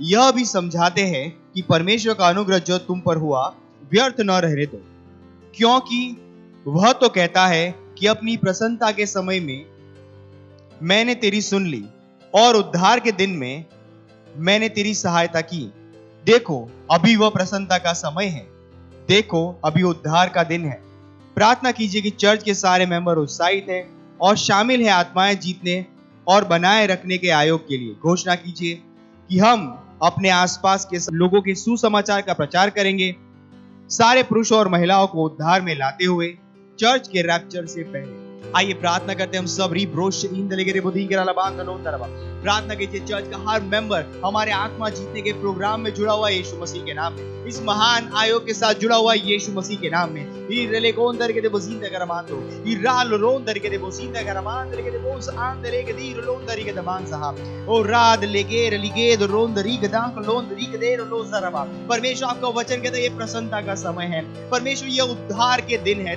यह भी समझाते हैं कि परमेश्वर का अनुग्रह जो तुम पर हुआ व्यर्थ न रहने दो, क्योंकि वह तो कहता है कि अपनी प्रसन्नता के समय में मैंने तेरी सुन ली और उद्धार के दिन में मैंने तेरी सहायता की। देखो अभी वह प्रसन्नता का समय है, देखो अभी उद्धार का दिन है। प्रार्थना कीजिए कि चर्च के सारे मेंबर उत्साहित हैं और शामिल है आत्माएं जीतने और बनाए रखने के आयोग के लिए। घोषणा कीजिए कि हम अपने आसपास के लोगों के सुसमाचार का प्रचार करेंगे, सारे पुरुषों और महिलाओं को उद्धार में लाते हुए चर्च के रैप्चर से पहले। आइए प्रार्थना करते हैं हम सब। प्रार्थना कीजिए चर्च का हर मेंबर हमारे आत्मा जीतने के प्रोग्राम में जुड़ा हुआ यीशु मसीह के नाम में, इस महान आयोग के साथ जुड़ा हुआ यीशु मसीह के नाम में। परमेश्वर आपका वचन कहता है ये प्रसन्नता का समय है, परमेश्वर ये उद्धार के दिन है।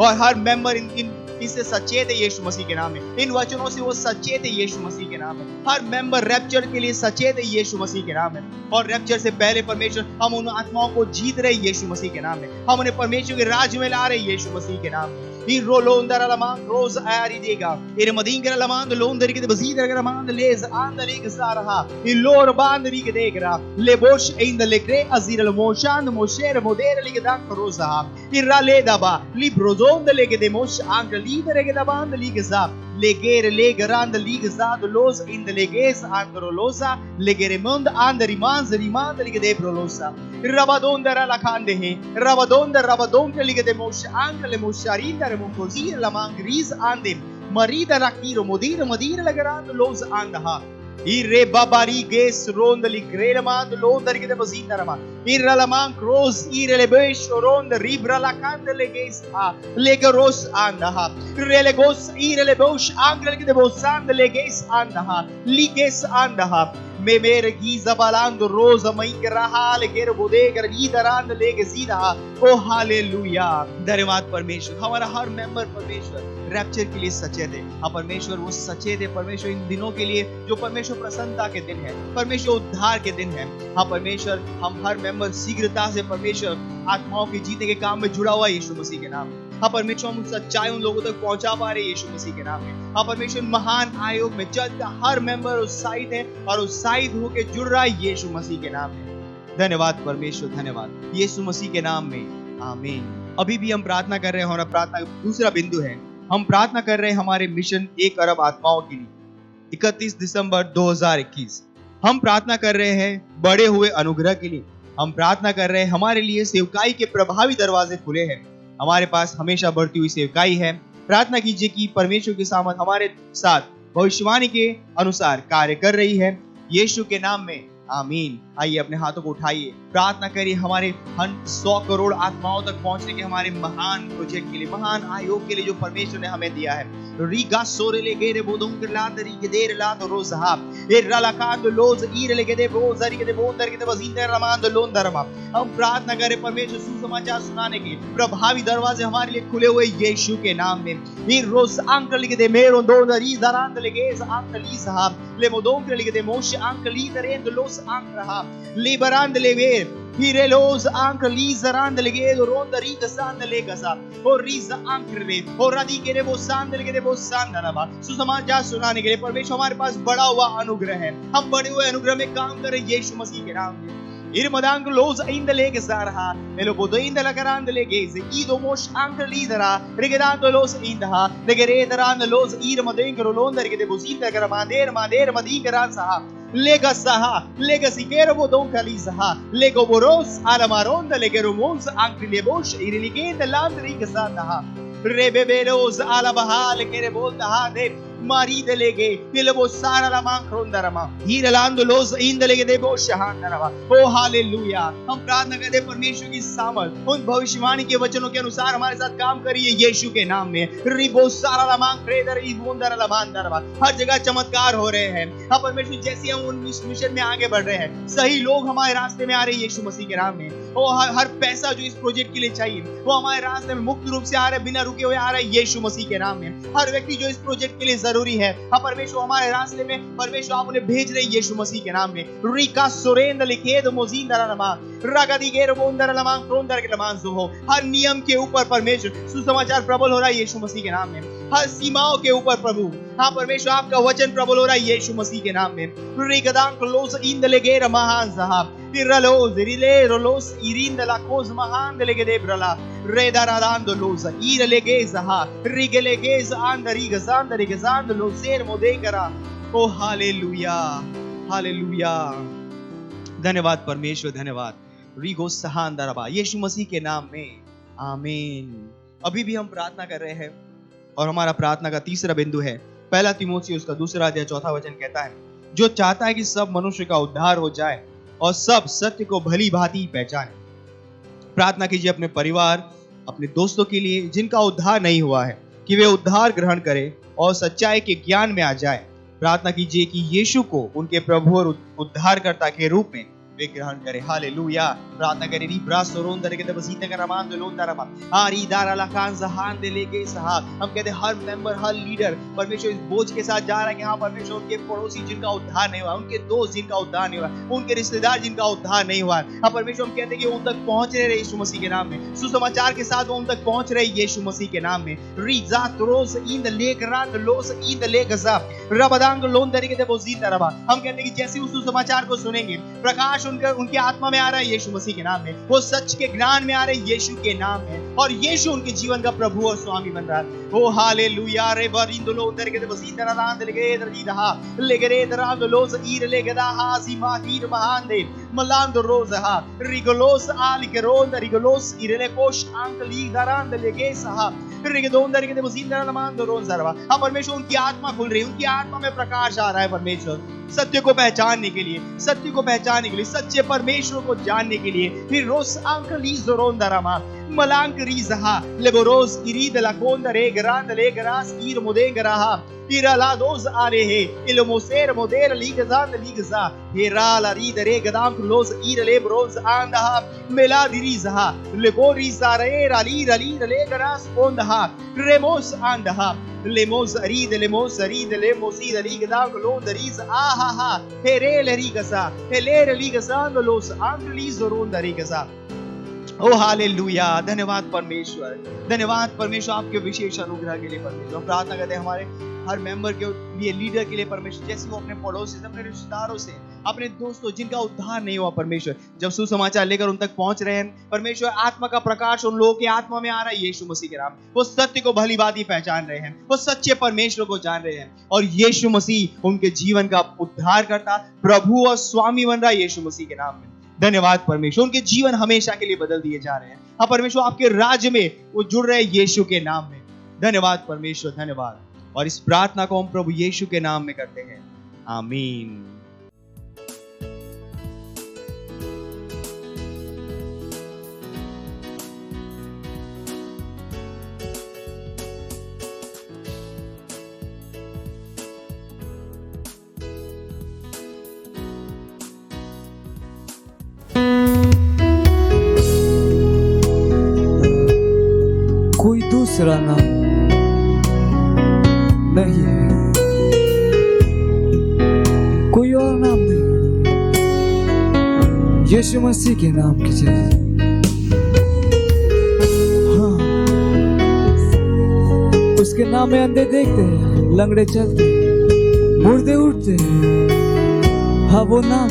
और हर मेंबर इससे सचेत है यीशु मसीह के नाम में, इन वचनों से वो सचेत है यीशु मसीह के नाम में। हर मेंबर रैप्चर के लिए सचेत है यीशु मसीह के नाम में। और रैप्चर से पहले परमेश्वर हम उन आत्माओं को जीत रहे यीशु मसीह के नाम में, हम उन्हें परमेश्वर के राज्य में ला रहे यीशु मसीह के नाम में। Marida rakiro modira modira lagarando los andaha. Irre babari ges rondali grelamand londari de bazindarama. Irra lamang cross irele besh ronda ribra la candele ges ha legaros andaha. Relegos irele bosh angle de bosand leges andaha. Liges andaha. मेरे Giza बालांद रोज़ मईकरा हाल केर बोदेगर गीदरांद लेके सीधा ओ hallelujah. धन्यवाद परमेश्वर, हमारा हर member परमेश्वर rapture के लिए सचेत है। हाँ परमेश्वर वो सचेत है परमेश्वर इन दिनों के लिए जो परमेश्वर प्रसन्नता के दिन है, परमेश्वर उद्धार के दिन है। हाँ परमेश्वर हम हर मेंबर शीघ्रता से परमेश्वर आत्माओं के जीतने के काम में जुड़ा हुआ यीशु मसीह के नाम में। हाँ परमेश्वर हम सच्चाई उन लोगों तक पहुंचा पा रहे यीशु मसीह के नाम में। हाँ परमेश्वर महान आयोग में चर्च का हर मेंबर उत्साहित है और उत्साहित होकर जुड़ रहा है यीशु मसीह के नाम में। धन्यवाद परमेश्वर, धन्यवाद यीशु मसीह के नाम में, आमीन। अभी भी हम प्रार्थना कर रहे हैं और प्रार्थना दूसरा बिंदु है, हम प्रार्थना कर रहे हैं हमारे मिशन 1 अरब आत्माओं के लिए 31 दिसंबर 2021। हम प्रार्थना कर रहे हैं बढ़े हुए अनुग्रह के लिए। हम प्रार्थना कर रहे हैं हमारे लिए सेवकाई के प्रभावी दरवाजे खुले हैं, हमारे पास हमेशा बढ़ती हुई सेवकाई है। प्रार्थना कीजिए कि परमेश्वर की सामर्थ हमारे साथ भविष्यवाणी के अनुसार कार्य कर रही है, यीशु के नाम में, आमीन। आइए अपने हाथों को उठाइए, प्रार्थना करिए हमारे 100 करोड़ आत्माओं तक पहुंचने के हमारे महान प्रोजेक्ट के लिए, महान आयोग के लिए जो परमेश्वर ने हमें दिया है। रीगा सोरेले गेरे बोदुम के लादरी के देर लाद रोज़हा ए रलाकांद लोज ईरले के दे बोजरी के दे बोंदर के दे वजिंदर रमांद लोंदरमा। हम प्रार्थना करें परमेश्वर सुसमाचार सुनाने के प्रभावी दरवाजे हमारे लिए खुले हुए यीशु के नाम में। ई रोज अंकल के दे मेरो दोंदरी दरांद लेगेस अंकली साहब ले मोदों के लिए दे मोश अंकली दरेंद लोस अंकरहा लिबरांद लेवेर Hirelos anche l'Isarand le ronda riga sand le gasa o riza ankrve o radike de bosand le de bosandana सुसमाचार सुनाने के लिए परमेश्वर हमारे पास बड़ा हुआ अनुग्रह है। हम बड़े हुए अनुग्रह में काम करें यीशु मसीह के नाम में। Irmadang los ainda lege sarha elo bodoinda la garanda legese ido mosh anche lidera regedando los inda regeredaran los irmadengro londa regede bosinda garamander mader madigaran saha lega saha lega sikero bodon kalisaha lego boros alamaronda legeromos anche lebosh iriligenda landri gesanda rebeberos alabahal kere bolda de Mari delege ilebo sara la mankrondarama hiralando los indalege de बोशाहानरवा। ओ hallelujah. हम प्रार्थना करते हैं परमेश्वर की सामर्थ उन भविष्यवाणी के वचनों के अनुसार हमारे साथ काम करिए यीशु के नाम में। रिबो सारा la मांक्रेदर इबोंदर la मांदरवा। हर जगह चमत्कार हो रहे हैं। हम परमेश्वर जैसे हम उन मिशन में आगे बढ़ रहे हैं, सही लोग हमारे रास्ते में आ रहे हैं यीशु मसीह के नाम में। ओ हर पैसा जो इस प्रोजेक्ट के लिए चाहिए वो हमारे रास्ते में मुक्त रूप से आ रहा है, बिना रुके हुए आ रहा है यीशु मसीह के नाम में। हर व्यक्ति जो इस प्रोजेक्ट के लिए जरूरी है। हाँ परमेश्वर, हमारे रास्ते में परमेश्वर आप उन्हें भेज रहे यीशु मसीह के नाम में। रिका सुरेंद्र लिखेद मोजींदर लमा रगदिगेर बोंदर लमा क्रोंदर के लमान हो। हर नियम के ऊपर परमेश्वर सुसमाचार प्रबल हो रहा है यीशु मसीह के नाम में। हर सीमाओं के ऊपर प्रभु, हाँ परमेश्वर आपका वचन प्रबल हो रहा है यीशु मसीह के नाम में। रिगदां क्लोज इंदलेगेर महान साहब इरलोज रिले रोलोस इरिंदला कोज महान दलेगे ब्रला रेदारादांदलोज इरलेगेजहा रिगलेगेज आंदरिगजांदरिगजांदलोसेर मोदेगरा। ओ हालेलुया, हालेलुया। धन्यवाद परमेश्वर, धन्यवाद। रिगो सहांदरबा यीशु मसीह के नाम में, आमीन। अभी भी हम प्रार्थना कर रहे हैं और हमारा प्रार्थना का तीसरा बिंदु है 1 तीमुथियुस उसका 2 अध्याय 4 वचन कहता है, जो चाहता है कि सब मनुष्य का उद्धार हो जाए और सब सत्य को भली भांति पहचाने। प्रार्थना कीजिए अपने परिवार, अपने दोस्तों के लिए जिनका उद्धार नहीं हुआ है, कि वे उद्धार ग्रहण करें और सच्चाई के ज्ञान में आ जाए। प्रार्थना कीजिए कि यीशु को उनके प्रभु और उद्धारकर्ता के रूप में वे ग्रहण करें। हालेलुया। प्रार्थना करें। री ब्रास रोन दरे के बसीते का रमान दे लोन दरमा आरी दारा लखान जहान दे लेके साहब। हम कहते हैं हर मेंबर, हर लीडर परमेश्वर इस बोझ के साथ जा रहा है कि हाँ परमेश्वर उनके पड़ोसी जिनका उद्धार नहीं हुआ, उनके दोस्त जिनका उद्धार नहीं हुआ, उनके रिश्तेदार जिनका उद्धार नहीं हुआ, हाँ परमेश्वर हम कहते हैं कि उन तक पहुंच रहे यीशु मसीह के नाम में। सुसमाचार के साथ वो उन तक पहुंच रहे यीशु मसीह के नाम में। री जात रोज इन द लेक रात लोस इन द लेक ज़ाब रबदांग लोन दरे के बोजीत रबा। हम कहते हैं कि जैसे उस सुसमाचार को सुनेंगे, प्रकाश उनके आत्मा में आ रहा है यीशु मसीह के नाम में, वो सच के ज्ञान में आ रहे हैं यीशु के नाम में, और यीशु उनके जीवन का प्रभु और स्वामी बन रहा है। ओ हालेलुया। रे बरिंदलो उधर के बसीत रदान लेगे दरजीदा लेगे दराम लोस ईर लेगे दा हासी मातीर महान दे मलांद रोजहा रिगलोस आल के रोन रिगलोस इरले कोश अंक ली दरान लेगे सहा रिगदोन दर के बसीत रमान दो रोन सरवा। अब परमेश्वर उनकी आत्मा खुल रही है, उनकी आत्मा में प्रकाश आ रहा है परमेश्वर सत्य को पहचानने के लिए, सत्य को पहचानने के लिए, सच्चे परमेश्वर को जानने के लिए। फिर रोस अंक ली जोरोन दरामा मलांक रीजहा लेबोरोस इरीद लकोन दरे ग्रांद ले ग्रास ईर मोदे गराहा इराला दोज आरे है इलमोसेर मोदेर लीगजान लीगजा हेराला रीद रे गदाम क्लोज ईर ले ब्रोज आंदहा मेला दिरीजहा लेबोरी सारे राली राली ले ग्रास ओंदहा रेमोस आंदहा लेमोस अरीद लेमोस अरीद लेमोसी दली गदाम क्लोज दरीज आहा हा हेरे लरीगसा हेलेर लीगसा लोस आंगली जोरोन दरीगसा। ओ हालेलुया। धन्यवाद परमेश्वर, धन्यवाद परमेश्वर आपके विशेष अनुग्रह के लिए। परमेश्वर हम प्रार्थना करते हैं हमारे हर मेंबर के लिए, लीडर के लिए परमेश्वर, जैसे वो अपने पड़ोसी से, अपने रिश्तेदारों से, अपने दोस्तों जिनका उद्धार नहीं हुआ परमेश्वर, जब सुसमाचार लेकर उन तक पहुंच रहे हैं परमेश्वर, आत्मा का प्रकाश उन लोगों के आत्मा में आ रहा है यीशु मसीह के नाम। वो सत्य को भली भांति पहचान रहे हैं, वो सच्चे परमेश्वर को जान रहे हैं, और यीशु मसीह उनके जीवन का उद्धार करता प्रभु और स्वामी बन रहा है यीशु मसीह के नाम में। धन्यवाद परमेश्वर, उनके जीवन हमेशा के लिए बदल दिए जा रहे हैं। हाँ परमेश्वर आपके राज्य में वो जुड़ रहे हैं यीशु के नाम में। धन्यवाद परमेश्वर, धन्यवाद। और इस प्रार्थना को हम प्रभु यीशु के नाम में करते हैं, आमीन। कोई दूसरा नाम नहीं है, कोई और नाम नहीं, यीशु मसीह के नाम की जगह। हाँ, उसके नाम में अंधे देखते हैं, लंगड़े चलते हैं, मुर्दे उठते हैं। हाँ वो नाम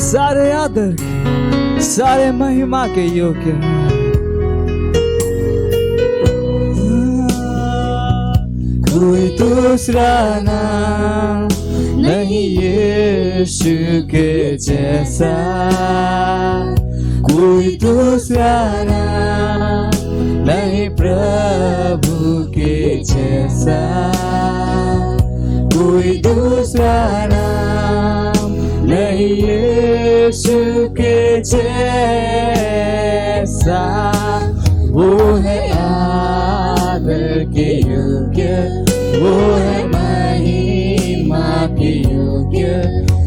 सारे आदर के, सारे महिमा के योग्य है। कोई दूसरा नाम नहीं यीशु के जैसा, कोई दूसरा नाम नहीं प्रभु के जैसा, कोई दूसरा नाम नहीं यीशु के जैसा। वो है आदर के योग्य, वो है महिमा के योग्य,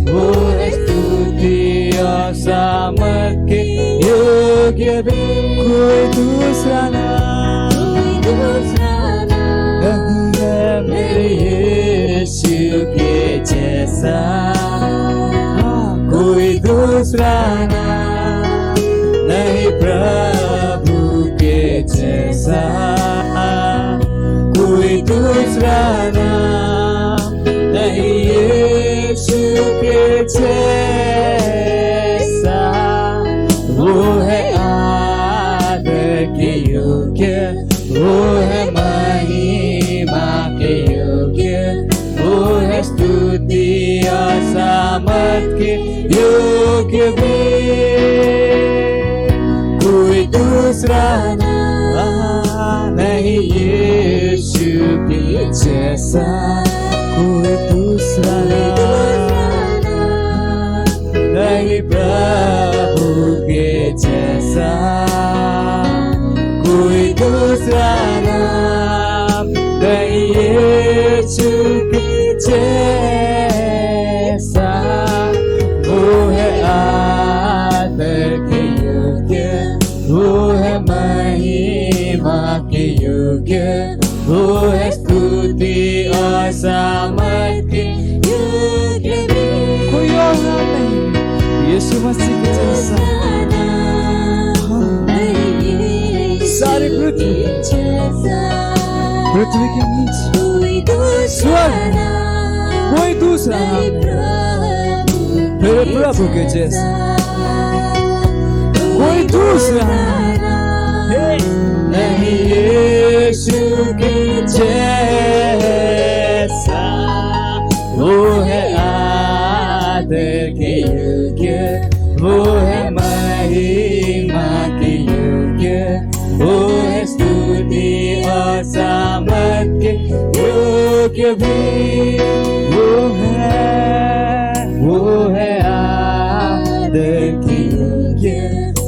वो है स्तुति और सामर्थ के योग्य भी। कोई दूसरा नाम नहीं है मेरे जैसा, कोई दूसरा नाम नहीं प्रभु के जैसा, कोई दूसरा नाम नहीं यीशु के जैसा। वो है आदर के योग्य, वो है महिमा के योग्य, वो है स्तुति और सामर्थ के योग्य भी। कोई दूसरा नाम नहीं यीशु के जैसा, कोई दूसरा नाम नहीं प्रभु के जैसा, कोई दूसरा नाम नहीं यीशु के जैसा। वो है आदर के योग्य, वो है महिमा के योग्य, वो है स्तुति और सामर्थ के योग्य भी। कोई और नाम नहीं यीशु मसीह के जैसा। सारी पृथ्वी के नीचे स्वर्ग, कोई दूसरा मेरे प्रभु के जैसा, कोई दूसरा नहीं यीशु के जैसा। वो है आदर के योग्य, वो है महिमा के योग्य, वो है स्तुति और सामर्थ के योग्य भी। वो है आदर के योग्य,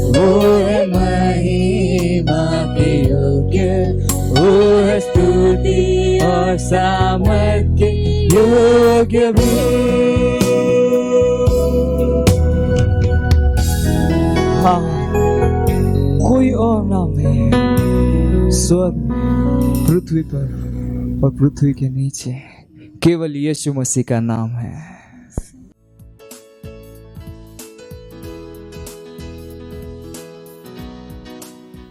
वो है महिमा के योग्य, वो है स्तुति और सामर्थ के योग्य भी। हाँ, कोई और नाम नहीं स्वर्ग, पृथ्वी पर और पृथ्वी के नीचे, केवल यीशु मसीह का नाम है।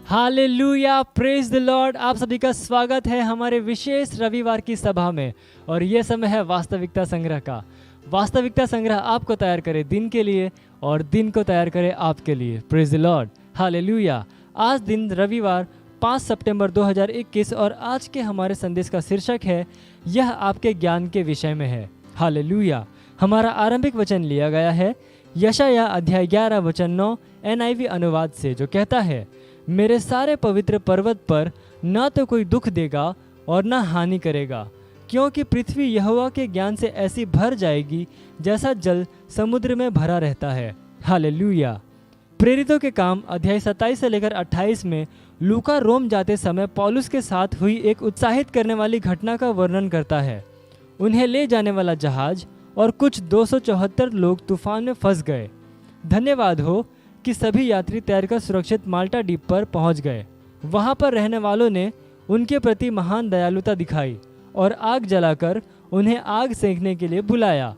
Hallelujah, praise the Lord. आप सभी का स्वागत है हमारे विशेष रविवार की सभा में। और ये समय है वास्तविकता संग्रह का। वास्तविकता संग्रह आपको तैयार करे दिन के लिए और दिन को तैयार करे आपके लिए। Praise the lord, hallelujah. आज दिन रविवार 5 सितंबर 2021 और आज के हमारे संदेश का शीर्षक है यह आपके ज्ञान के विषय में है। हालेलुया। हमारा आरंभिक वचन लिया गया है यशायाह अध्याय 11 वचन 9 NIV अनुवाद से, जो कहता है, मेरे सारे पवित्र पर्वत पर न तो कोई दुख देगा और न हानि करेगा, क्योंकि पृथ्वी यहोवा के ज्ञान से ऐसी भर जाएगी जैसा जल समुद्र में भरा रहता है। हालेलुया। प्रेरितों के काम अध्याय 27 से लेकर 28 में लूका रोम जाते समय पौलुस के साथ हुई एक उत्साहित करने वाली घटना का वर्णन करता है। उन्हें ले जाने वाला जहाज और कुछ 274 लोग तूफान में फंस गए। धन्यवाद हो कि सभी यात्री तैरकर सुरक्षित माल्टा द्वीप पर पहुंच गए। वहां पर रहने वालों ने उनके प्रति महान दयालुता दिखाई और आग जलाकर उन्हें आग सेंकने के लिए बुलाया।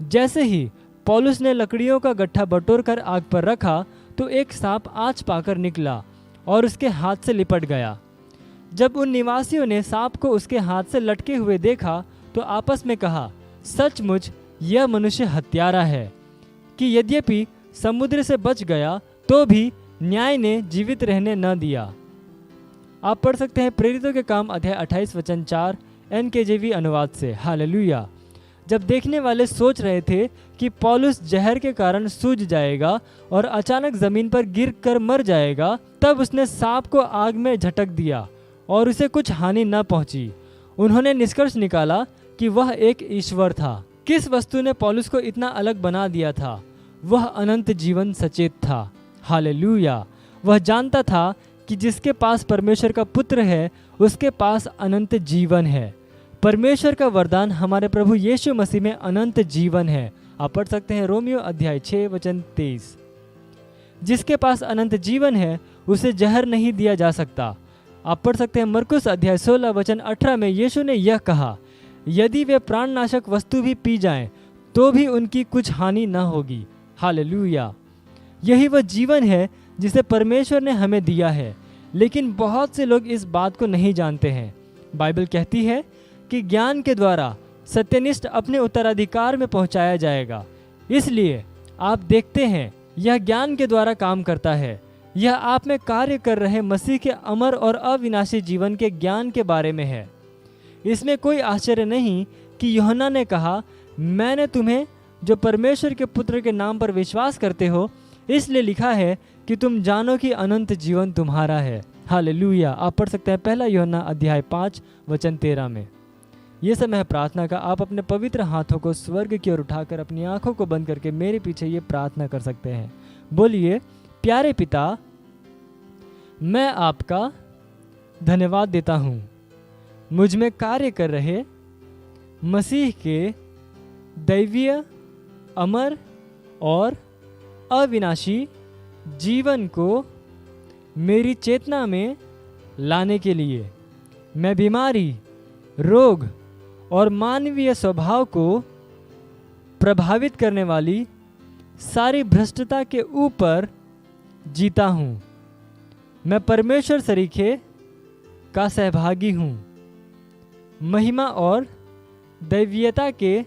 जैसे ही पौलुस ने लकड़ियों का गट्ठा बटोरकर आग पर रखा तो एक सांप आँच पाकर निकला और उसके हाथ से लिपट गया। जब उन निवासियों ने सांप को उसके हाथ से लटके हुए देखा तो आपस में कहा, सचमुच यह मनुष्य हत्यारा है कि यद्यपि समुद्र से बच गया तो भी न्याय ने जीवित रहने न दिया। आप पढ़ सकते हैं प्रेरितों के काम अध्याय 28 वचन 4 NKJV अनुवाद से। हालेलुया। जब देखने वाले सोच रहे थे कि पौलुस जहर के कारण सूज जाएगा और अचानक जमीन पर गिर कर मर जाएगा, तब उसने सांप को आग में झटक दिया और उसे कुछ हानि न पहुंची। उन्होंने निष्कर्ष निकाला कि वह एक ईश्वर था। किस वस्तु ने पौलुस को इतना अलग बना दिया था? वह अनंत जीवन सचेत था। हालेलुया। वह जानता था कि जिसके पास परमेश्वर का पुत्र है उसके पास अनंत जीवन है। परमेश्वर का वरदान हमारे प्रभु यीशु मसीह में अनंत जीवन है। आप पढ़ सकते हैं रोमियो अध्याय 6 वचन 23। जिसके पास अनंत जीवन है उसे जहर नहीं दिया जा सकता। आप पढ़ सकते हैं मरकुस अध्याय 16 वचन 18 में यीशु ने यह कहा, यदि वे प्राणनाशक वस्तु भी पी जाएं तो भी उनकी कुछ हानि न होगी। हालेलुया। यही वह जीवन है जिसे परमेश्वर ने हमें दिया है, लेकिन बहुत से लोग इस बात को नहीं जानते हैं। बाइबल कहती है कि ज्ञान के द्वारा सत्यनिष्ठ अपने उत्तराधिकार में पहुंचाया जाएगा। इसलिए आप देखते हैं यह ज्ञान के द्वारा काम करता है। यह आप में कार्य कर रहे मसीह के अमर और अविनाशी जीवन के ज्ञान के बारे में है। इसमें कोई आश्चर्य नहीं कि यूहन्ना ने कहा, मैंने तुम्हें जो परमेश्वर के पुत्र के नाम पर विश्वास करते हो इसलिए लिखा है कि तुम जानो कि अनंत जीवन तुम्हारा है। हालेलुया। आप पढ़ सकते हैं 1 यूहन्ना अध्याय 5 वचन 13 में। ये समय है प्रार्थना का। आप अपने पवित्र हाथों को स्वर्ग की ओर उठाकर अपनी आंखों को बंद करके मेरे पीछे ये प्रार्थना कर सकते हैं। बोलिए, प्यारे पिता, मैं आपका धन्यवाद देता हूँ मुझ में कार्य कर रहे मसीह के दैवीय, अमर और अविनाशी जीवन को मेरी चेतना में लाने के लिए। मैं बीमारी, रोग और मानवीय स्वभाव को प्रभावित करने वाली सारी भ्रष्टता के ऊपर जीता हूँ। मैं परमेश्वर सरीखे का सहभागी हूँ। महिमा और दैवीयता के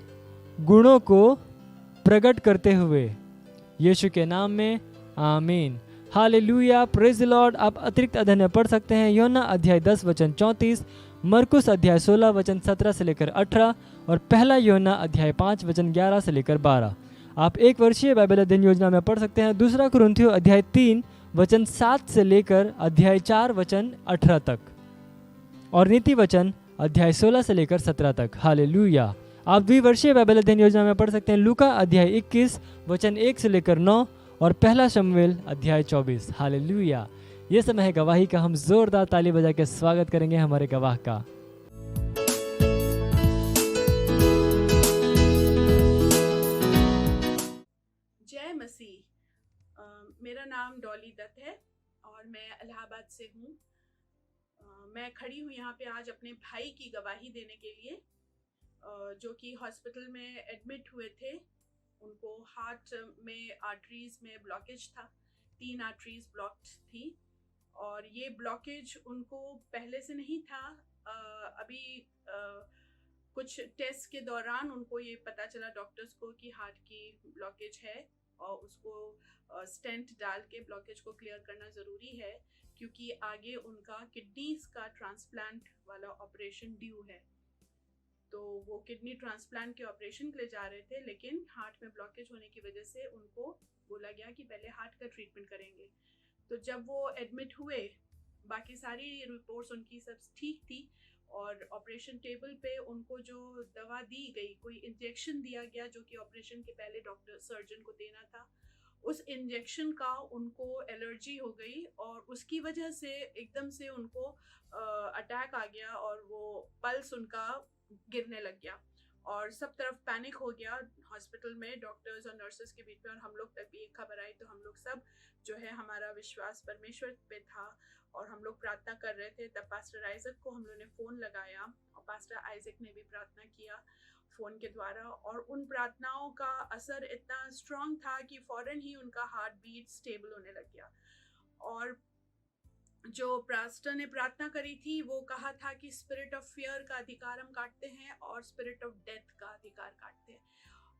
गुणों को प्रकट करते हुए यीशु के नाम में, आमीन। Hallelujah, praise the Lord. आप अतिरिक्त अध्ययन पढ़ सकते हैं यूहन्ना अध्याय 10 वचन 34, मरकुस अध्याय 16 वचन 17 से लेकर 18 और 1 यूहन्ना अध्याय 5 वचन 11 से लेकर 12। आप एक वर्षीय बाइबल अध्ययन योजना में पढ़ सकते हैं 2 कुरिन्थियों अध्याय 3 वचन 7 से लेकर अध्याय 4 वचन 18 तक और नीति वचन अध्याय 16 से लेकर 17 तक। हालेलुया। आप द्विवर्षीय बाइबल अध्ययन योजना में पढ़ सकते हैं लूका अध्याय 21 वचन 1 से लेकर 9 और 1 शमूएल अध्याय 24। हालेलुया। ये समय है गवाही का। हम जोरदार ताली बजा के स्वागत करेंगे हमारे गवाह का। जय मसीह। मेरा नाम डॉली दत्त है और मैं इलाहाबाद से हूँ। मैं खड़ी हूँ यहाँ पे आज अपने भाई की गवाही देने के लिए, जो कि हॉस्पिटल में एडमिट हुए थे। उनको हार्ट में आर्टरीज में ब्लॉकेज था, 3 आर्टरीज ब्लॉक्ड थी और ये ब्लॉकेज उनको पहले से नहीं था। अभी कुछ टेस्ट के दौरान उनको ये पता चला डॉक्टर्स को कि हार्ट की ब्लॉकेज है और उसको स्टेंट डाल के ब्लॉकेज को क्लियर करना ज़रूरी है, क्योंकि आगे उनका किडनीज का ट्रांसप्लांट वाला ऑपरेशन ड्यू है। तो वो किडनी ट्रांसप्लांट के ऑपरेशन के लिए जा रहे थे, लेकिन हार्ट में ब्लॉकेज होने की वजह से उनको बोला गया कि पहले हार्ट का ट्रीटमेंट करेंगे। तो जब वो एडमिट हुए, बाकी सारी रिपोर्ट्स उनकी सब ठीक थी और ऑपरेशन टेबल पे उनको जो दवा दी गई, कोई इंजेक्शन दिया गया जो कि ऑपरेशन के पहले डॉक्टर सर्जन को देना था, उस इंजेक्शन का उनको एलर्जी हो गई और उसकी वजह से एकदम से उनको अटैक आ गया और वो पल्स उनका गिरने लग गया और सब तरफ पैनिक हो गया हॉस्पिटल में, डॉक्टर्स और नर्सेस के बीच में। और हम लोग तक भी एक खबर आई तो हम लोग सब जो है, हमारा विश्वास परमेश्वर पे था और हम लोग प्रार्थना कर रहे थे। तब पास्टर आइजक को हम लोग ने फ़ोन लगाया और पास्टर आइजक ने भी प्रार्थना किया फ़ोन के द्वारा, और उन प्रार्थनाओं का असर इतना स्ट्रॉन्ग था कि फ़ौरन ही उनका हार्ट बीट स्टेबल होने लग गया। और जो पास्टर ने प्रार्थना करी थी वो कहा था कि स्पिरिट ऑफ फियर का अधिकार हम काटते हैं और स्पिरिट ऑफ डेथ का अधिकार काटते हैं।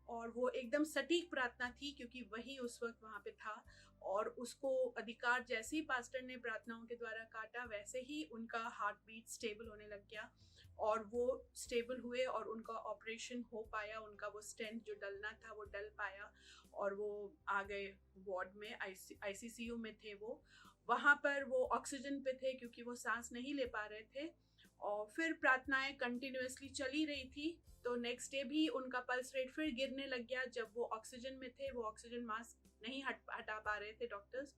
और वो एकदम सटीक प्रार्थना थी क्योंकि वही उस वक्त वहाँ पे था और उसको अधिकार जैसे ही पास्टर ने प्रार्थनाओं के द्वारा काटा, वैसे ही उनका हार्ट बीट स्टेबल होने लग गया और वो स्टेबल हुए और उनका ऑपरेशन हो पाया। उनका वो स्टेंट जो डलना था वो डल पाया और वो आ गए वार्ड में, आईसीसीयू में थे वो। वहाँ पर वो ऑक्सीजन पे थे क्योंकि वो सांस नहीं ले पा रहे थे। और फिर प्रार्थनाएं कंटिन्यूअसली चली रही थी। तो नेक्स्ट डे भी उनका पल्स रेट फिर गिरने लग गया जब वो ऑक्सीजन में थे। वो ऑक्सीजन मास्क नहीं हटा पा रहे थे डॉक्टर्स,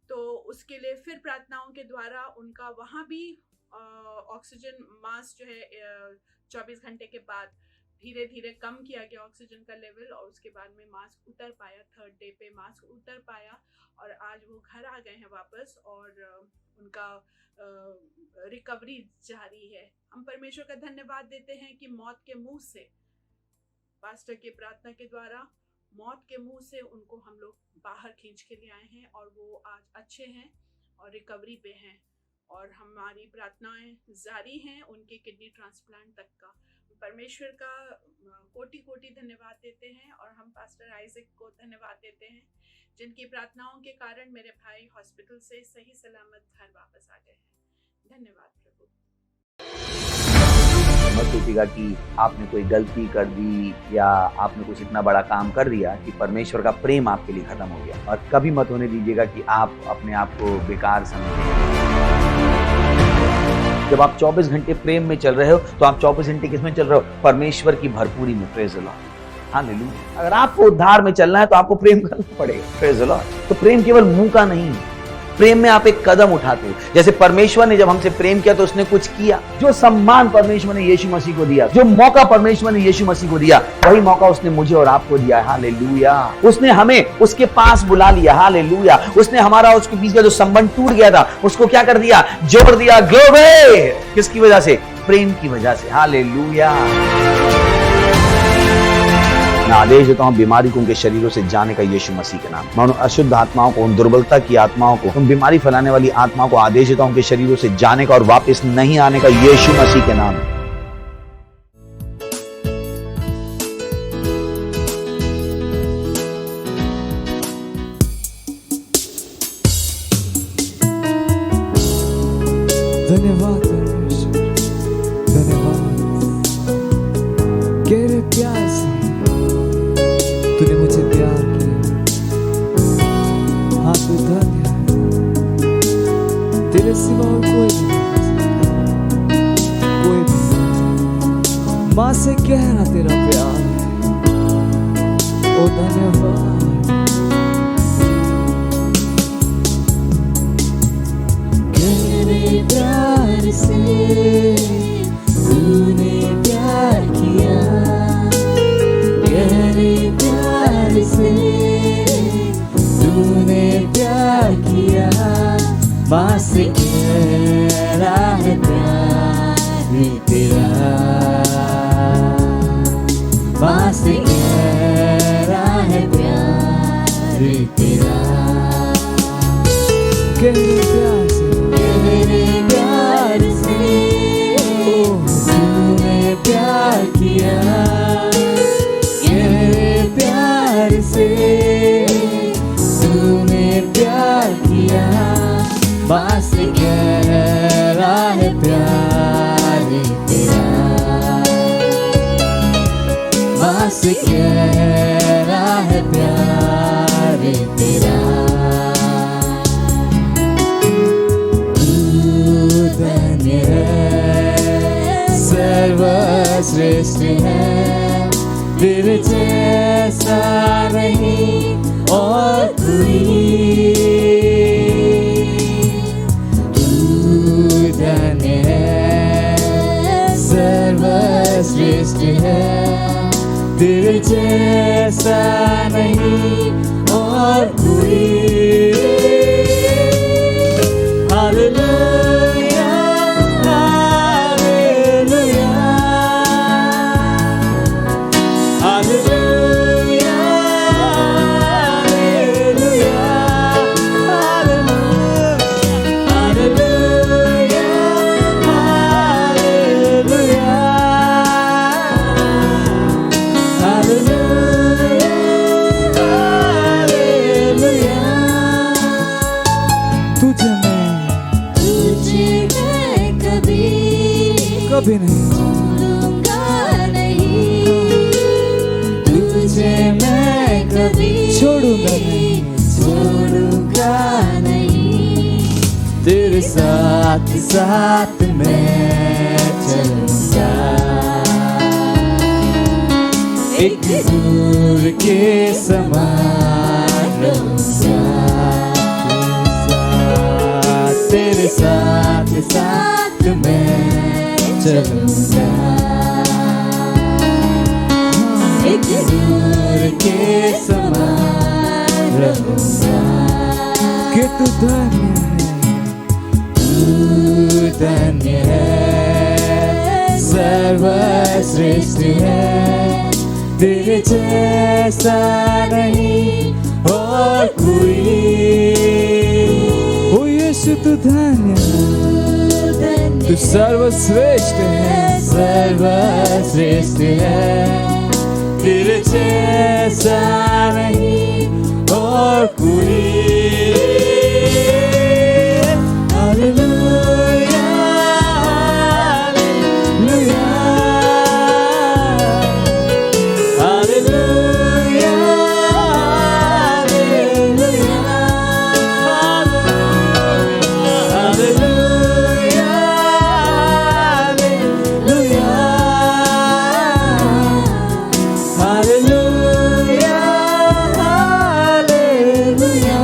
तो उसके लिए फिर प्रार्थनाओं के द्वारा उनका वहाँ भी ऑक्सीजन मास्क जो है 24 घंटे के बाद धीरे धीरे कम किया गया ऑक्सीजन का लेवल और उसके बाद में मास्क उतर पाया। 3rd डे पे मास्क उतर पाया और आज वो घर आ गए हैं वापस और उनका रिकवरी जारी है। हम परमेश्वर का धन्यवाद देते हैं कि मौत के मुंह से पास्टर के प्रार्थना के द्वारा मौत के मुंह से उनको हम लोग बाहर खींच के ले आए हैं और वो आज अच्छे हैं और रिकवरी पे हैं। और हमारी प्रार्थनाएं जारी हैं उनके किडनी ट्रांसप्लांट तक का। परमेश्वर का कोटि कोटि धन्यवाद देते हैं और हम पास्टर आइजक को धन्यवाद देते हैं जिनकी प्रार्थनाओं के कारण मेरे भाई हॉस्पिटल से सही सलामत घर वापस आ गए हैं। धन्यवाद प्रभु। मत सोचिएगा कि आपने कोई गलती कर दी या आपने कुछ इतना बड़ा काम कर दिया कि परमेश्वर का प्रेम आपके लिए खत्म हो गया। और कभी मत होने दीजिएगा कि आप अपने आप को बेकार समझें। जब आप 24 घंटे प्रेम में चल रहे हो तो आप 24 घंटे किसमें चल रहे हो? परमेश्वर की भरपूरी में। Praise the lord, hallelujah. अगर आपको उद्धार में चलना है तो आपको प्रेम करना पड़ेगा। Praise the lord. तो प्रेम केवल मुंह का नहीं, प्रेम में आप एक कदम उठाते हो। जैसे परमेश्वर ने जब हमसे प्रेम किया तो उसने कुछ किया। जो सम्मान परमेश्वर ने यीशु मसीह को दिया, जो मौका परमेश्वर ने यीशु मसीह को दिया, वही मौका उसने मुझे और आपको दिया। हालेलुया। उसने हमें उसके पास बुला लिया। हालेलुया। उसने हमारा उसके बीच का जो संबंध टूट गया था उसको क्या कर दिया? जोड़ दिया। ग्लोरी। किसकी वजह से? प्रेम की वजह से। हालेलुया। मैं आदेश देता हूं बीमारी को उनके शरीरों से जाने का यीशु मसीह के नाम। मैं उन अशुद्ध आत्माओं को, उन दुर्बलता की आत्माओं को, उन बीमारी फैलाने वाली आत्माओं को आदेश देता हूं उनके शरीरों से जाने का और वापस नहीं आने का यीशु मसीह के नाम। धन्यवाद परमेश्वर, धन्यवाद। गहरे प्यार से तूने मुझे प्यार किया। हाँ तू धन्य है। तेरे सिवा और कोई नहीं, कोई भी। माँ से गहरा तेरा प्यार है। ओ धन्यवाद। गहरे प्यार से तूने प्यार किया। गहरे प्यार से तूने प्यार किया। माँ से गहरा है प्यार तेरा। माँ से गहरा है प्यार तेरा। गहरे प्यार से, गहरे प्यार से तूने प्यार किया। प्यार से तूने प्यार किया। माँ से गहरा है प्यार तेरा। माँ से गहरा है प्यार तेरा। तू धन्य है, सर्वश्रेष्ठ है। तेरे जैसा नहीं और कोई। तू धन्य है, सर्वश्रेष्ठ है। तेरे जैसा नहीं और कोई। Hallelujah, hallelujah, hallelujah, hallelujah, hallelujah. तुझे मैं कभी नहीं मैं कभी छोड़ूंगा नहीं। तेरे साथ साथ मैं चलूंगा। एक दूर के समान रहूंगा। तेरे साथ साथ मैं चलूंगा। एक दूर के समान रहूंगा। कि तू धन्य है, सर्वश्रेष्ठ है। तेरे जैसा नहीं और कोई। ओ यीशु तू धन्य, तू सर्वश्रेष्ठ है, सर्वश्रेष्ठ है। तेरे जैसा नहीं और कोई। Hallelujah, hallelujah, hallelujah, hallelujah, hallelujah, hallelujah, hallelujah.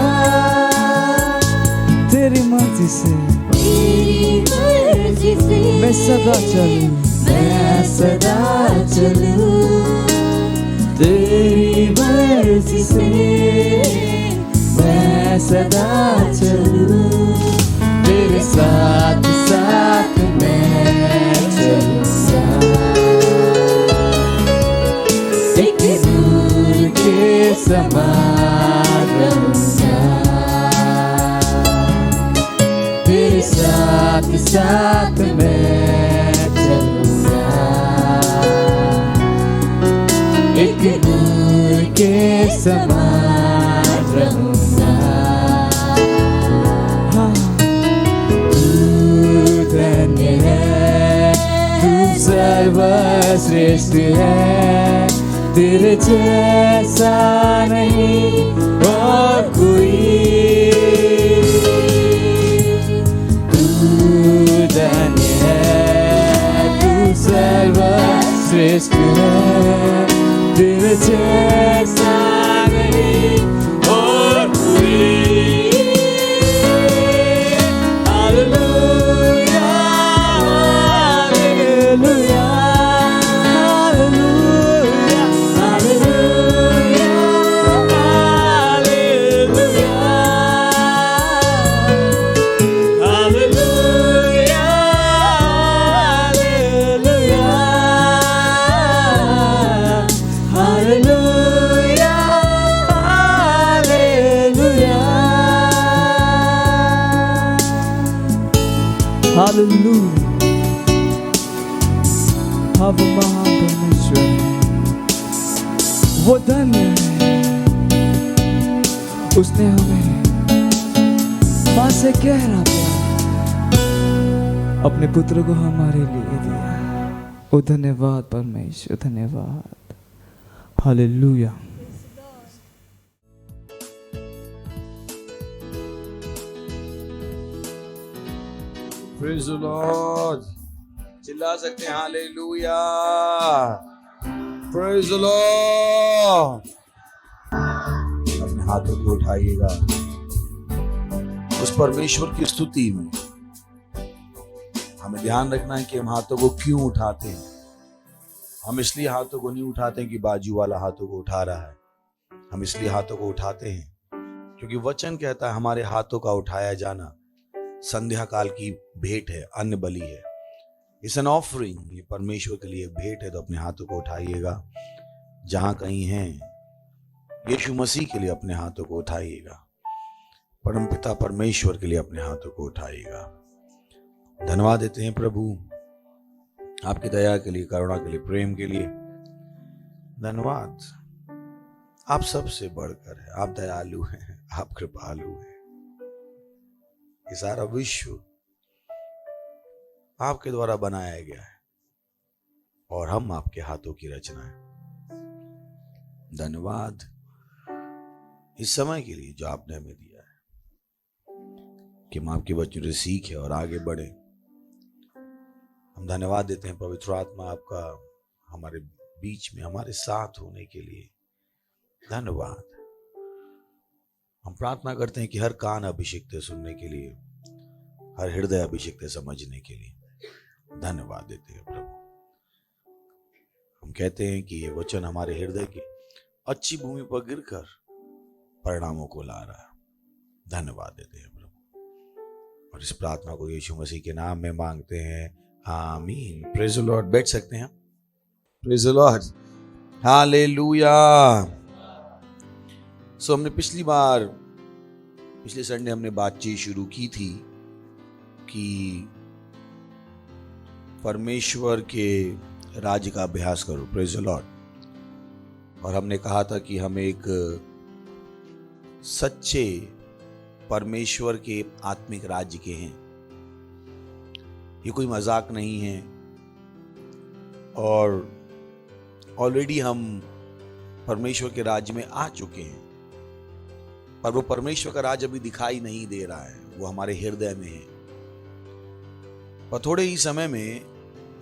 तेरी मर्जी से मैं सदा चलूं, मैं सदा चलूं। तेरी मर्जी से मैं सदा चलूं। तेरे साथ साथ मैं चलूंगा, एक नूर के समान रहूंगा। तेरे साथ साथ मैं चलूंगा, एक नूर के समान रहूंगा। हाँ, तू धन्य है, तू सर्वश्रेष्ठ है। तेरे जैसा नहीं और कोई। धन्य है, तू सर्वश्रेष्ठ है। तेरे जैसा नहीं और कोई। Hallelujah, hallelujah, hallelujah, hallelujah, hallelujah, hallelujah, hallelujah, hallelujah, hallelujah. अब महान परमेश्वर है, वो धन्य है। उसने हमें माँ से गहरा प्यार अपने पुत्र को हमारे लिए दिया। ओ धन्यवाद परमेश्वर, धन्यवाद। हालेलुया। Praise the Lord. चिल्ला सकते हैं हालेलुया। Praise the Lord. अपने हाथों को उठाइएगा उस परमेश्वर की स्तुति में। हमें ध्यान रखना है कि हम हाथों को क्यों उठाते हैं। हम इसलिए हाथों को नहीं उठाते हैं कि बाजू वाला हाथों को उठा रहा है। हम इसलिए हाथों को उठाते हैं क्योंकि वचन कहता है हमारे हाथों का उठाया जाना संध्या काल की भेंट है, अन्न बलि है। इट्स एन ऑफरिंग, ये परमेश्वर के लिए भेंट है। तो अपने हाथों को उठाइएगा जहां कहीं हैं। यीशु मसीह के लिए अपने हाथों को उठाइएगा। परमपिता परमेश्वर के लिए अपने हाथों को उठाइएगा। धन्यवाद देते हैं प्रभु आपकी दया के लिए, करुणा के लिए, प्रेम के लिए। धन्यवाद, आप सबसे बढ़कर है। आप दयालु हैं, आप कृपालु हैं। ये सारा विश्व आपके द्वारा बनाया गया है और हम आपके हाथों की रचना है। धन्यवाद इस समय के लिए जो आपने हमें दिया है कि हम आपके वचन से सीखें और आगे बढ़े। हम धन्यवाद देते हैं पवित्र आत्मा आपका हमारे बीच में, हमारे साथ होने के लिए। धन्यवाद। हम प्रार्थना करते हैं कि हर कान अभिषिक्त है सुनने के लिए, हर हृदय अभिषिक्त है समझने के लिए। धन्यवाद देते हैं प्रभु। हम कहते हैं कि ये वचन हमारे हृदय की अच्छी भूमि पर गिरकर परिणामों को ला रहा है। धन्यवाद देते हैं प्रभु और इस प्रार्थना को यीशु मसीह के नाम में मांगते हैं, आमीन। Praise the Lord. बैठ सकते हैं। Praise the Lord. हालेलुया। सो हमने पिछले संडे हमने बातचीत शुरू की थी कि परमेश्वर के राज्य का अभ्यास करो, प्रेज द लॉर्ड। और हमने कहा था कि हम एक सच्चे परमेश्वर के आत्मिक राज्य के हैं, ये कोई मजाक नहीं है। और ऑलरेडी हम परमेश्वर के राज्य में आ चुके हैं, पर वो परमेश्वर का राज्य अभी दिखाई नहीं दे रहा है, वो हमारे हृदय में है। पर थोड़े ही समय में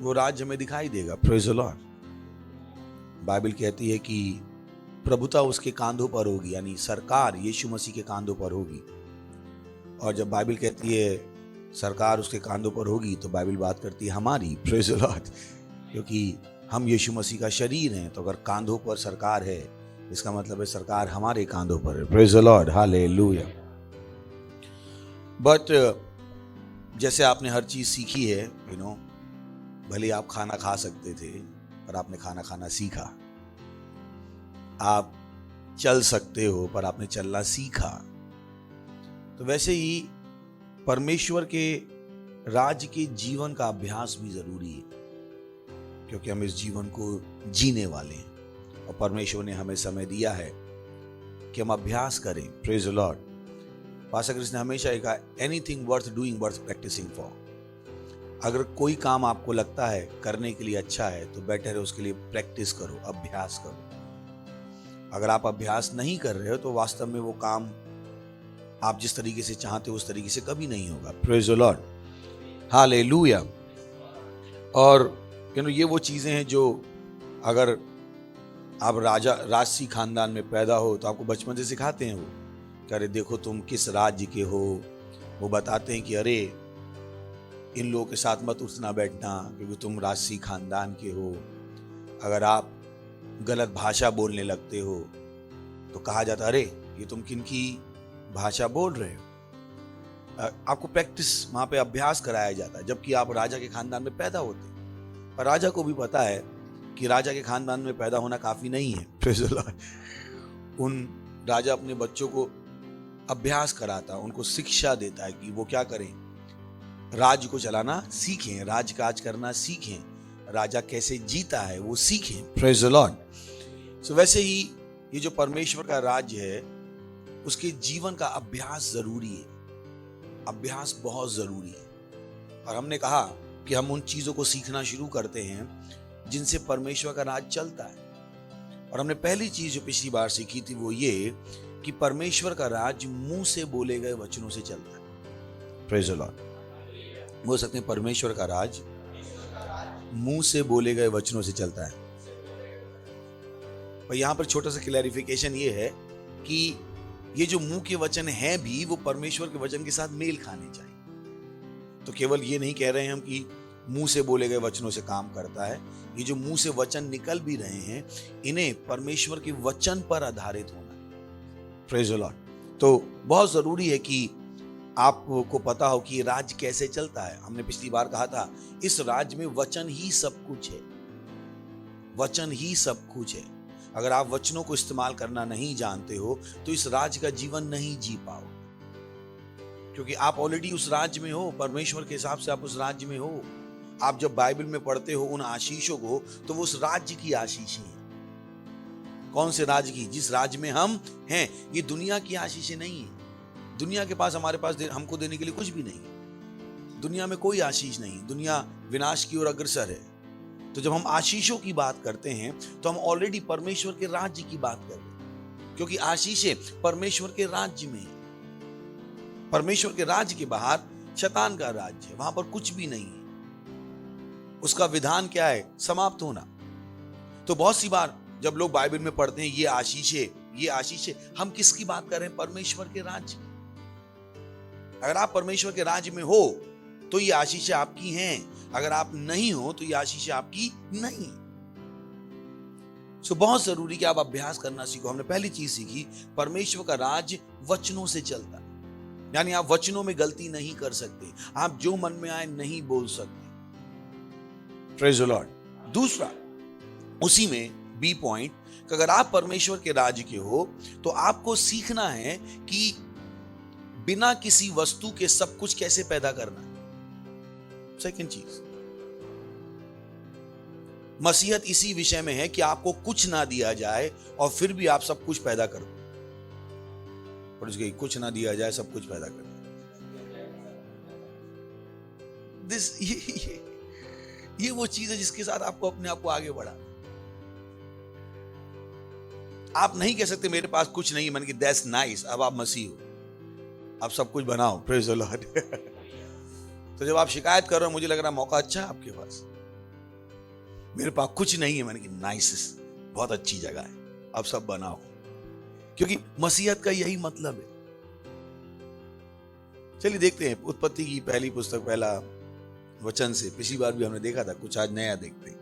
वो राज्य हमें दिखाई देगा, प्रेज द लॉर्ड। बाइबल कहती है कि प्रभुता उसके कांधों पर होगी, यानी सरकार यीशु मसीह के कांधों पर होगी। और जब बाइबल कहती है सरकार उसके कांधों पर होगी, तो बाइबल बात करती है हमारी, प्रेज द लॉर्ड, क्योंकि हम यीशु मसीह का शरीर हैं। तो अगर कांधों पर सरकार है, इसका मतलब है सरकार हमारे कांधों पर है, praise the lord, hallelujah. But जैसे आपने हर चीज सीखी है, भले आप खाना खा सकते थे, पर आपने खाना खाना सीखा। आप चल सकते हो, पर आपने चलना सीखा। तो वैसे ही परमेश्वर के राज्य के जीवन का अभ्यास भी जरूरी है, क्योंकि हम इस जीवन को जीने वाले हैं और परमेश्वर ने हमें समय दिया है कि हम अभ्यास करें, praise the lord. Pastor Krishna ने हमेशा कहा, anything worth doing worth practising for. अगर कोई काम आपको लगता है करने के लिए अच्छा है, तो बेटर है उसके लिए प्रैक्टिस करो, अभ्यास करो। अगर आप अभ्यास नहीं कर रहे हो, तो वास्तव में वो काम आप जिस तरीके से चाहते हो उस तरीके से कभी नहीं होगा, प्रेज द लॉर्ड, हालेलुया। और ये वो चीजें हैं जो अगर आप राजसी खानदान में पैदा हो, तो आपको बचपन से सिखाते हैं वो कि अरे देखो तुम किस राज्य के हो। वो बताते हैं कि अरे इन लोगों के साथ मत उठना बैठना, क्योंकि तुम राजसी खानदान के हो। अगर आप गलत भाषा बोलने लगते हो, तो कहा जाता अरे ये तुम किनकी भाषा बोल रहे हो। आपको प्रैक्टिस वहां पे अभ्यास कराया जाता है, जबकि आप राजा के खानदान में पैदा होते हैं। पर राजा को भी पता है कि राजा के खानदान में पैदा होना काफी नहीं है, प्रेज़ द लॉर्ड। उन राजा अपने बच्चों को अभ्यास कराता, उनको शिक्षा देता है कि वो क्या करें, राज्य को चलाना सीखें, राजकाज करना सीखें, राजा कैसे जीता है वो सीखें, प्रेज़ द लॉर्ड। सो वैसे ही ये जो परमेश्वर का राज्य है, उसके जीवन का अभ्यास जरूरी है, अभ्यास बहुत जरूरी है। और हमने कहा कि हम उन चीजों को सीखना शुरू करते हैं जिनसे परमेश्वर का राज चलता है। और हमने पहली चीज जो पिछली बार सीखी थी वो ये कि परमेश्वर का राज मुंह से बोले गए वचनों से चलता है, प्रेज़ द लॉर्ड। बोल सकते हैं परमेश्वर का राज मुंह से बोले गए वचनों से चलता है। पर यहां पर छोटा सा क्लैरिफिकेशन ये है कि ये जो मुंह के वचन हैं भी, वो परमेश्वर के वचन के साथ मेल खाने चाहिए। तो केवल ये नहीं कह रहे हैं हम कि मुंह से बोले गए वचनों से काम करता है। ये जो मुंह से वचन निकल भी रहे हैं, इन्हें परमेश्वर के वचन पर आधारित होना, प्रेज़ द लॉर्ड। तो बहुत जरूरी है कि आपको पता हो कि राज्य कैसे चलता है। हमने पिछली बार कहा था इस राज्य में वचन ही सब कुछ है, वचन ही सब कुछ है। अगर आप वचनों को इस्तेमाल करना नहीं जानते हो, तो इस राज्य का जीवन नहीं जी पाओ, क्योंकि आप ऑलरेडी उस राज्य में हो, परमेश्वर के हिसाब से आप उस राज्य में हो। आप जब बाइबल में पढ़ते हो उन आशीषों को, तो वो उस राज्य की आशीषें हैं। कौन से राज्य की? जिस राज्य में हम हैं। ये दुनिया की आशीषें नहीं है। दुनिया के पास हमारे पास हमको देने के लिए कुछ भी नहीं। दुनिया में कोई आशीष नहीं, दुनिया विनाश की ओर अग्रसर है। तो जब हम आशीषों की बात करते हैं, तो हम ऑलरेडी परमेश्वर के राज्य की बात कर रहे हैं, क्योंकि आशीषें परमेश्वर के राज्य में है। परमेश्वर के राज्य के बाहर शैतान का राज्य है, वहां पर कुछ भी नहीं है। उसका विधान क्या है? समाप्त होना। तो बहुत सी बार जब लोग बाइबल में पढ़ते हैं ये आशीषें, हम किसकी बात कर रहे हैं? परमेश्वर के राज्य। अगर आप परमेश्वर के राज्य में हो, तो ये आशीषें आपकी हैं। अगर आप नहीं हो, तो ये आशीषें आपकी नहीं। सो बहुत जरूरी कि आप अभ्यास करना सीखो। हमने पहली चीज सीखी, परमेश्वर का राज्य वचनों से चलता है, यानी आप वचनों में गलती नहीं कर सकते। आप जो मन में आए नहीं बोल सकते, प्रेज़ द लॉर्ड। दूसरा, उसी में बी पॉइंट, कि अगर आप परमेश्वर के राज्य के हो तो आपको सीखना है कि बिना किसी वस्तु के सब कुछ कैसे पैदा करना है। सेकंड चीज, मसीहत इसी विषय में है कि आपको कुछ ना दिया जाए और फिर भी आप सब कुछ पैदा कर दो। और उसके कुछ ना दिया जाए, सब कुछ पैदा कर दो। ये वो चीज है जिसके साथ आपको अपने आप को आगे बढ़ा। आप नहीं कह सकते मेरे पास कुछ नहीं, मन की दैट्स नाइस, अब आप मसीह हो, आप सब कुछ बनाओ, प्रेज द लॉर्ड। तो जब आप शिकायत कर रहे हो, मुझे लग रहा मौका अच्छा है आपके पास, मेरे पास कुछ नहीं है, मैंने कहा नाइस, बहुत अच्छी जगह है, अब सब बनाओ, क्योंकि मसीहत का यही मतलब है। चलिए देखते हैं उत्पत्ति की पहली पुस्तक, पहला वचन से। पिछली बार भी हमने देखा था, कुछ आज नया देखते हैं।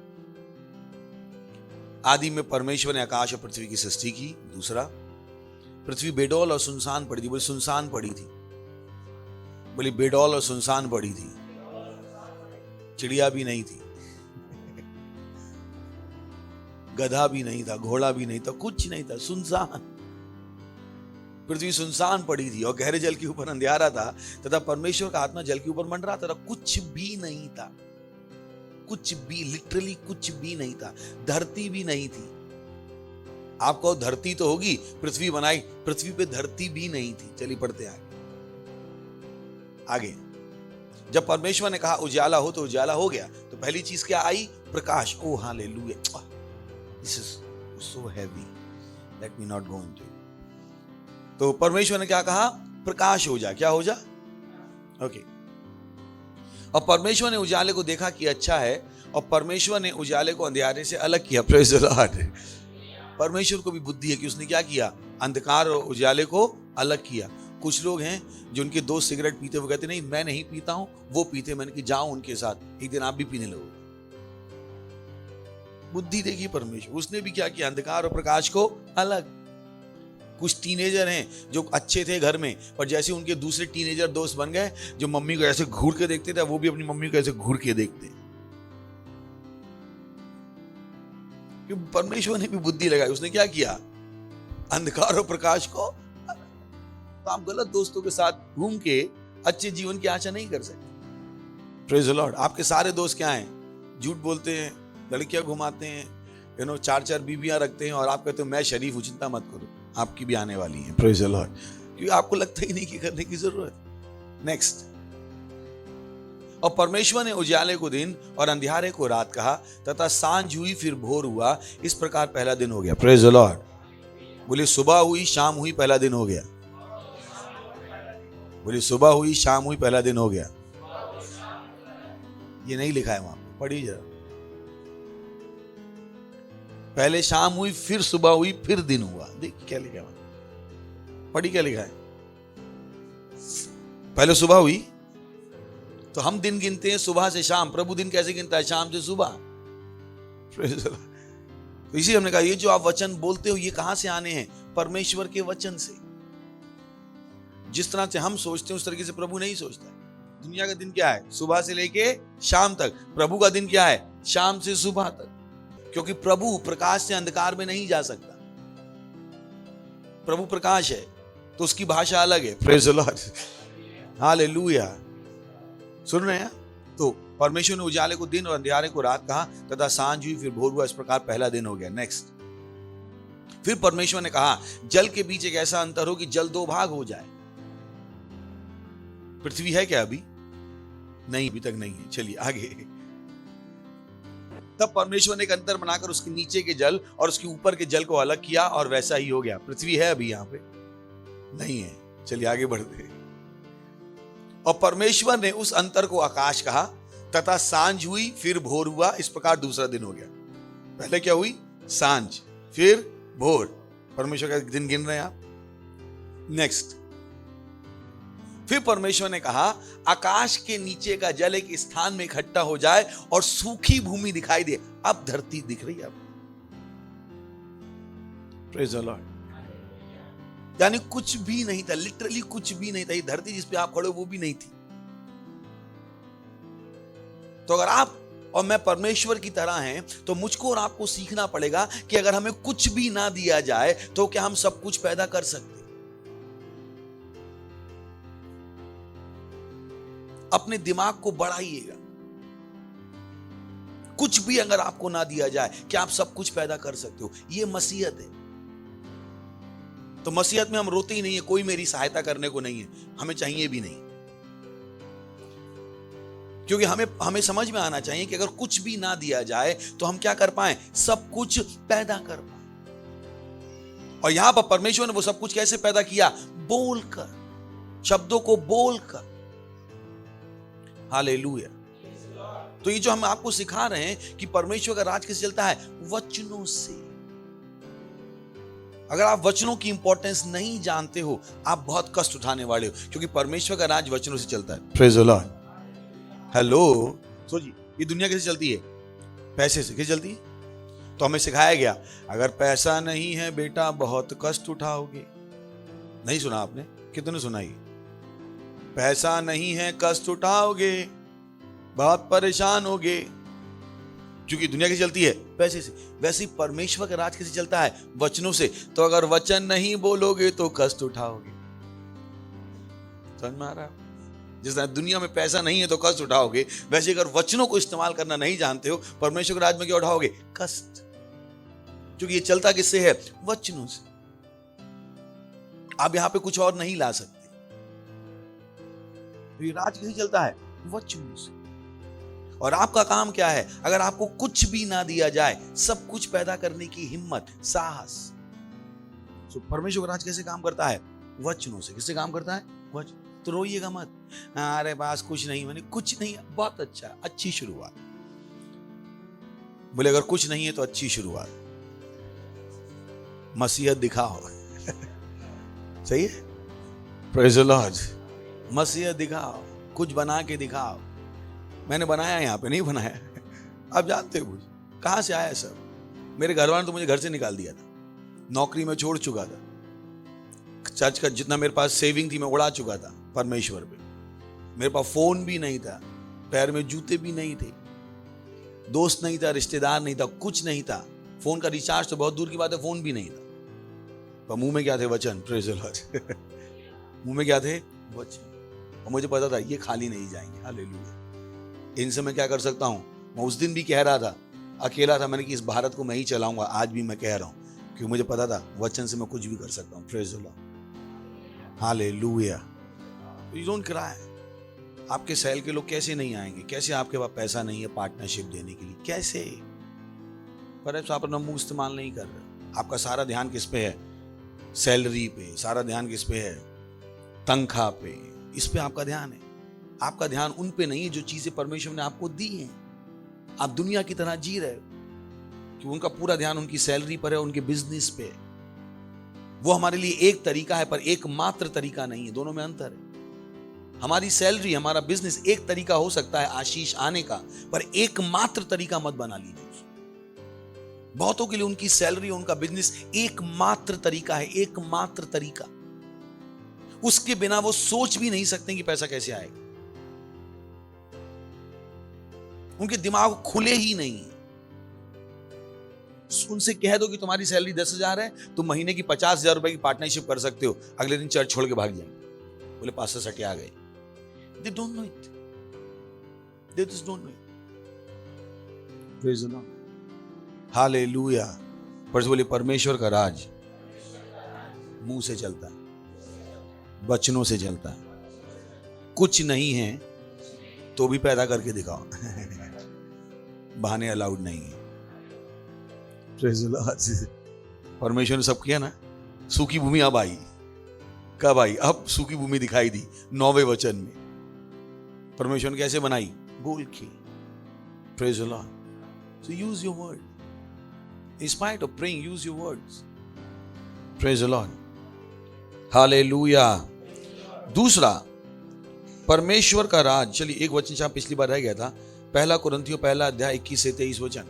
आदि में परमेश्वर ने आकाश और पृथ्वी की सृष्टि की। दूसरा, पृथ्वी बेडौल और सुनसान पड़ी थी। बोली सुनसान पड़ी थी, बोली बेडौल और सुनसान पड़ी थी। चिड़िया भी नहीं थी, गधा भी नहीं था, घोड़ा भी नहीं था, कुछ नहीं था, सुनसान। पृथ्वी सुनसान पड़ी थी और गहरे जल के ऊपर अंधियारा था, तथा परमेश्वर का आत्मा जल के ऊपर मंडरा था। कुछ भी नहीं था, कुछ भी, लिटरली कुछ भी नहीं था। धरती भी नहीं थी। आप कहो धरती तो होगी, पृथ्वी बनाई, पृथ्वी पे धरती भी नहीं थी। चलिए पढ़ते हैं आगे। जब परमेश्वर ने कहा उजाला हो तो उजाला हो गया। तो पहली चीज क्या आई? प्रकाश। Oh hallelujah, this is so heavy, let me not go into. तो परमेश्वर ने क्या कहा? प्रकाश हो जा। क्या हो जा? ओके। और परमेश्वर ने उजाले को देखा कि अच्छा है, और परमेश्वर ने उजाले को अंधेरे से अलग किया। Praise the Lord. परमेश्वर को भी बुद्धि है कि उसने क्या किया? अंधकार और उजाले को अलग किया। कुछ लोग हैं जो उनके दोस्त सिगरेट पीते, वो कहते नहीं मैं नहीं पीता हूं, वो पीते, मैंने कि जाओ उनके साथ, एक दिन आप भी पीने लगोगे। बुद्धि देगी परमेश्वर। उसने भी क्या किया? अंधकार और प्रकाश को अलग। कुछ टीनेजर हैं जो अच्छे थे घर में, पर जैसे उनके दूसरे टीनेजर दोस्त बन गए जो मम्मी को ऐसे घूर के देखते थे, वो भी अपनी मम्मी को ऐसे घूर के देखते। क्योंकि परमेश्वर ने भी बुद्धि लगाई। उसने क्या किया? अंधकार और प्रकाश को। तो आप गलत दोस्तों के साथ घूम के अच्छे जीवन की आशा नहीं कर सकते। Praise the Lord. आपके सारे दोस्त क्या हैं? झूठ बोलते हैं, लड़कियां घुमाते हैं, 4-4 बीबियां रखते हैं, और आप कहते हो मैं शरीफ हूं, चिंता मत करो, आपकी भी आने वाली है। Praise the Lord. क्योंकि आपको लगता ही नहीं कि करने की जरूरत। नेक्स्ट। और परमेश्वर ने उजाले को दिन और अंधियारे को रात कहा, तथा सांझ हुई फिर भोर हुआ, इस प्रकार पहला दिन हो गया। Praise the Lord. बोले सुबह हुई, शाम हुई, पहला दिन हो गया। बोले सुबह हुई, शाम हुई, पहला दिन हो गया। ये नहीं लिखा है वहां पे, पढ़िए जरा। पहले शाम हुई, फिर सुबह हुई, फिर दिन हुआ। देखिए क्या लिखा है, पढ़ी क्या लिखा है? पहले सुबह हुई, तो हम दिन गिनते हैं सुबह से शाम। प्रभु दिन कैसे गिनता है? शाम से सुबह। तो इसी हमने कहा ये जो आप वचन बोलते हो ये कहां से आने हैं? परमेश्वर के वचन से। जिस तरह से हम सोचते हैं उस तरीके से प्रभु नहीं सोचता। दुनिया का दिन क्या है? सुबह से लेके शाम तक। प्रभु का दिन क्या है? शाम से सुबह तक। क्योंकि प्रभु प्रकाश से अंधकार में नहीं जा सकता। प्रभु प्रकाश है तो उसकी भाषा अलग है। Praise the lord, hallelujah. सुन रहे हैं? तो परमेश्वर ने उजाले को दिन और अंधियारे को रात कहा, तथा सांझ हुई फिर भोर हुआ, इस प्रकार पहला दिन हो गया। नेक्स्ट। फिर परमेश्वर ने कहा जल के बीच एक ऐसा अंतर हो कि जल 2 भाग हो जाए। पृथ्वी है क्या अभी? नहीं, अभी तक नहीं है। चलिए आगे। तब परमेश्वर ने एक अंतर बनाकर उसके नीचे के जल और उसके ऊपर के जल को अलग किया, और वैसा ही हो गया। पृथ्वी है अभी यहां पे? नहीं है। चलिए आगे बढ़ते हैं। और परमेश्वर ने उस अंतर को आकाश कहा, तथा सांझ हुई फिर भोर हुआ, इस प्रकार दूसरा दिन हो गया। पहले क्या हुई? सांझ, फिर भोर। परमेश्वर का दिन गिन रहे हैं आप। नेक्स्ट। फिर परमेश्वर ने कहा आकाश के नीचे का जल एक स्थान में इकट्ठा हो जाए और सूखी भूमि दिखाई दे। अब धरती दिख रही है। अब प्रेज द लॉर्ड। यानी कुछ भी नहीं था, लिटरली कुछ भी नहीं था। ये धरती जिस पे आप खड़े हो वो भी नहीं थी। तो अगर आप और मैं परमेश्वर की तरह हैं, तो मुझको और आपको सीखना पड़ेगा कि अगर हमें कुछ भी ना दिया जाए तो क्या हम सब कुछ पैदा कर सकते? अपने दिमाग को बढ़ाइएगा। कुछ भी अगर आपको ना दिया जाए, क्या आप सब कुछ पैदा कर सकते हो? यह मसीहत है। तो मसीहत में हम रोते ही नहीं है, कोई मेरी सहायता करने को नहीं है, हमें चाहिए भी नहीं। क्योंकि हमें समझ में आना चाहिए कि अगर कुछ भी ना दिया जाए तो हम क्या कर पाए? सब कुछ पैदा कर पाए। और यहां पर परमेश्वर ने वो सब कुछ कैसे पैदा किया? बोलकर, शब्दों को बोलकर। हालेलुया। तो ये जो हम आपको सिखा रहे हैं कि परमेश्वर का राज कैसे चलता है? वचनों से। अगर आप वचनों की इंपॉर्टेंस नहीं जानते हो, आप बहुत कष्ट उठाने वाले हो, क्योंकि परमेश्वर का राज वचनों से चलता है। Praise the Lord. हेलो, सोचिए, ये दुनिया कैसे चलती है? पैसे से। कैसे चलती है? तो हमें सिखाया गया, अगर पैसा नहीं है बेटा बहुत कष्ट उठाओगे। नहीं सुना आपने? कितने सुना? ये पैसा नहीं है कष्ट उठाओगे, बहुत परेशान होगे। क्योंकि दुनिया कैसे चलती है? पैसे से। वैसे ही परमेश्वर का राज कैसे चलता है? वचनों से। तो अगर वचन नहीं बोलोगे तो कष्ट उठाओगे। समझ में आ रहा है? जिस तरह दुनिया में पैसा नहीं है तो कष्ट उठाओगे, वैसे अगर वचनों को इस्तेमाल करना नहीं जानते हो, परमेश्वर के राज में क्या उठाओगे? कष्ट। क्योंकि ये चलता किससे है? वचनों से। आप यहां पे कुछ और नहीं ला सकते। तो ये राज कैसे चलता है? वचनों से। और आपका काम क्या है? अगर आपको कुछ भी ना दिया जाए, सब कुछ पैदा करने की हिम्मत, साहस। तो परमेश्वर का राज कैसे काम करता है? वचनों से। किससे काम करता है? वचन। तो रोइएगा मत, अरे बस कुछ नहीं, मैंने कुछ नहीं। बहुत अच्छा, अच्छी शुरुआत। बोले अगर कुछ नहीं है तो अच्छी शुरुआत। मसीहत दिखाओ। सही है? Praise the Lord. मसीहत दिखाओ, कुछ बना के दिखाओ। मैंने बनाया, यहाँ पे नहीं बनाया। आप जानते हो कहां से आया सब? मेरे घर वालों ने तो मुझे घर से निकाल दिया था, नौकरी में छोड़ चुका था, चर्च का जितना मेरे पास सेविंग थी मैं उड़ा चुका था परमेश्वर पे। मेरे पास फोन भी नहीं था, पैर में जूते भी नहीं थे, दोस्त नहीं था, रिश्तेदार नहीं था, कुछ नहीं था। फोन का रिचार्ज तो बहुत दूर की बात है, फोन भी नहीं था। पर मुंह में क्या थे? वचन। Praise the Lord. मुंह में क्या थे? वचन। और मुझे पता था ये खाली नहीं जाएंगे। हालेलुया। इनसे मैं क्या कर सकता हूं? मैं उस दिन भी कह रहा था, अकेला था, मैंने कि इस भारत को मैं ही चलाऊंगा। आज भी मैं कह रहा हूं, क्योंकि मुझे पता था वचन से मैं कुछ भी कर सकता हूं। Praise the lord. Hallelujah. You don't cry. आपके सेल के लोग कैसे नहीं आएंगे? कैसे आपके पास पैसा नहीं है पार्टनरशिप देने के लिए? कैसे? पर आप अपना मुंह इस्तेमाल नहीं कर रहे। आपका सारा ध्यान किस पे है? सैलरी पे। सारा ध्यान किस पे है? तनख्वाह पे। इस पे आपका ध्यान है। आपका ध्यान उन पे नहीं है जो चीजें परमेश्वर ने आपको दी हैं। आप दुनिया की तरह जी रहे हो कि उनका पूरा ध्यान उनकी सैलरी पर है, उनके बिजनेस पे। वो हमारे लिए एक तरीका है पर एकमात्र तरीका नहीं है, दोनों में अंतर है। हमारी सैलरी, हमारा बिजनेस एक तरीका हो सकता है आशीष आने का, पर एकमात्र तरीका मत बना लीजिए। बहुतों के लिए उनकी सैलरी, उनका बिजनेस एकमात्र तरीका है, एकमात्र तरीका। उसके बिना वो सोच भी नहीं सकते कि पैसा कैसे आएगा। उनके दिमाग खुले ही नहीं। उनसे कह दो कि तुम्हारी सैलरी 10,000 है, तुम महीने की 50,000 रुपए की पार्टनरशिप कर सकते हो, अगले दिन चर्च छोड़ के भाग जाएंगे। बोले पास्टर सटे आ गए। They don't know it. They just don't know it. Praise the Lord. Hallelujah. पर बोले परमेश्वर का राज मुंह से चलता है, वचनों से चलता है। कुछ नहीं है तो भी पैदा करके दिखाओ। बहाने अलाउड नहीं है। Praise the Lord. परमेश्वर ने सब किया ना। सूखी भूमि अब आई। कब आई? अब सूखी भूमि दिखाई दी 9वें वचन में। परमेश्वर ने कैसे बनाई? बोल के। Praise the Lord. So use your word. In spite of praying, use your words. Praise the Lord. Hallelujah. दूसरा, परमेश्वर का राज। चलिए एक वचन जहां पिछली बार रह गया था, 1 कुरिन्थियों 1 अध्याय 21 से 23 वचन।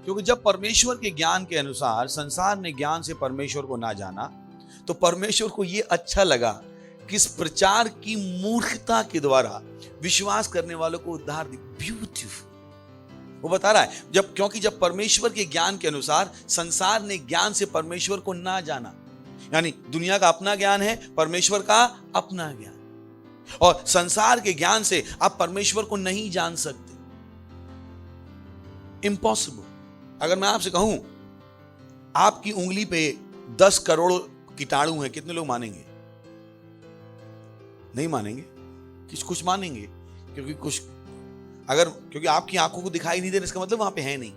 क्योंकि जब परमेश्वर के ज्ञान के अनुसार संसार ने ज्ञान से परमेश्वर को ना जाना, तो परमेश्वर को यह अच्छा लगा कि इस प्रचार की मूर्खता के द्वारा विश्वास करने वालों को उद्धार दी। ब्यूटीफुल। वो बता रहा है क्योंकि जब परमेश्वर के ज्ञान के अनुसार संसार ने ज्ञान से परमेश्वर को ना जाना, यानी दुनिया का अपना ज्ञान है, परमेश्वर का अपना ज्ञान, और संसार के ज्ञान से आप परमेश्वर को नहीं जान सकते, इम्पॉसिबल। अगर मैं आपसे कहूं आपकी उंगली पे 10 करोड़ कीटाणु हैं, कितने लोग मानेंगे? नहीं मानेंगे। कुछ मानेंगे, क्योंकि आपकी आंखों को दिखाई नहीं दे रहा, इसका मतलब वहां पे है नहीं।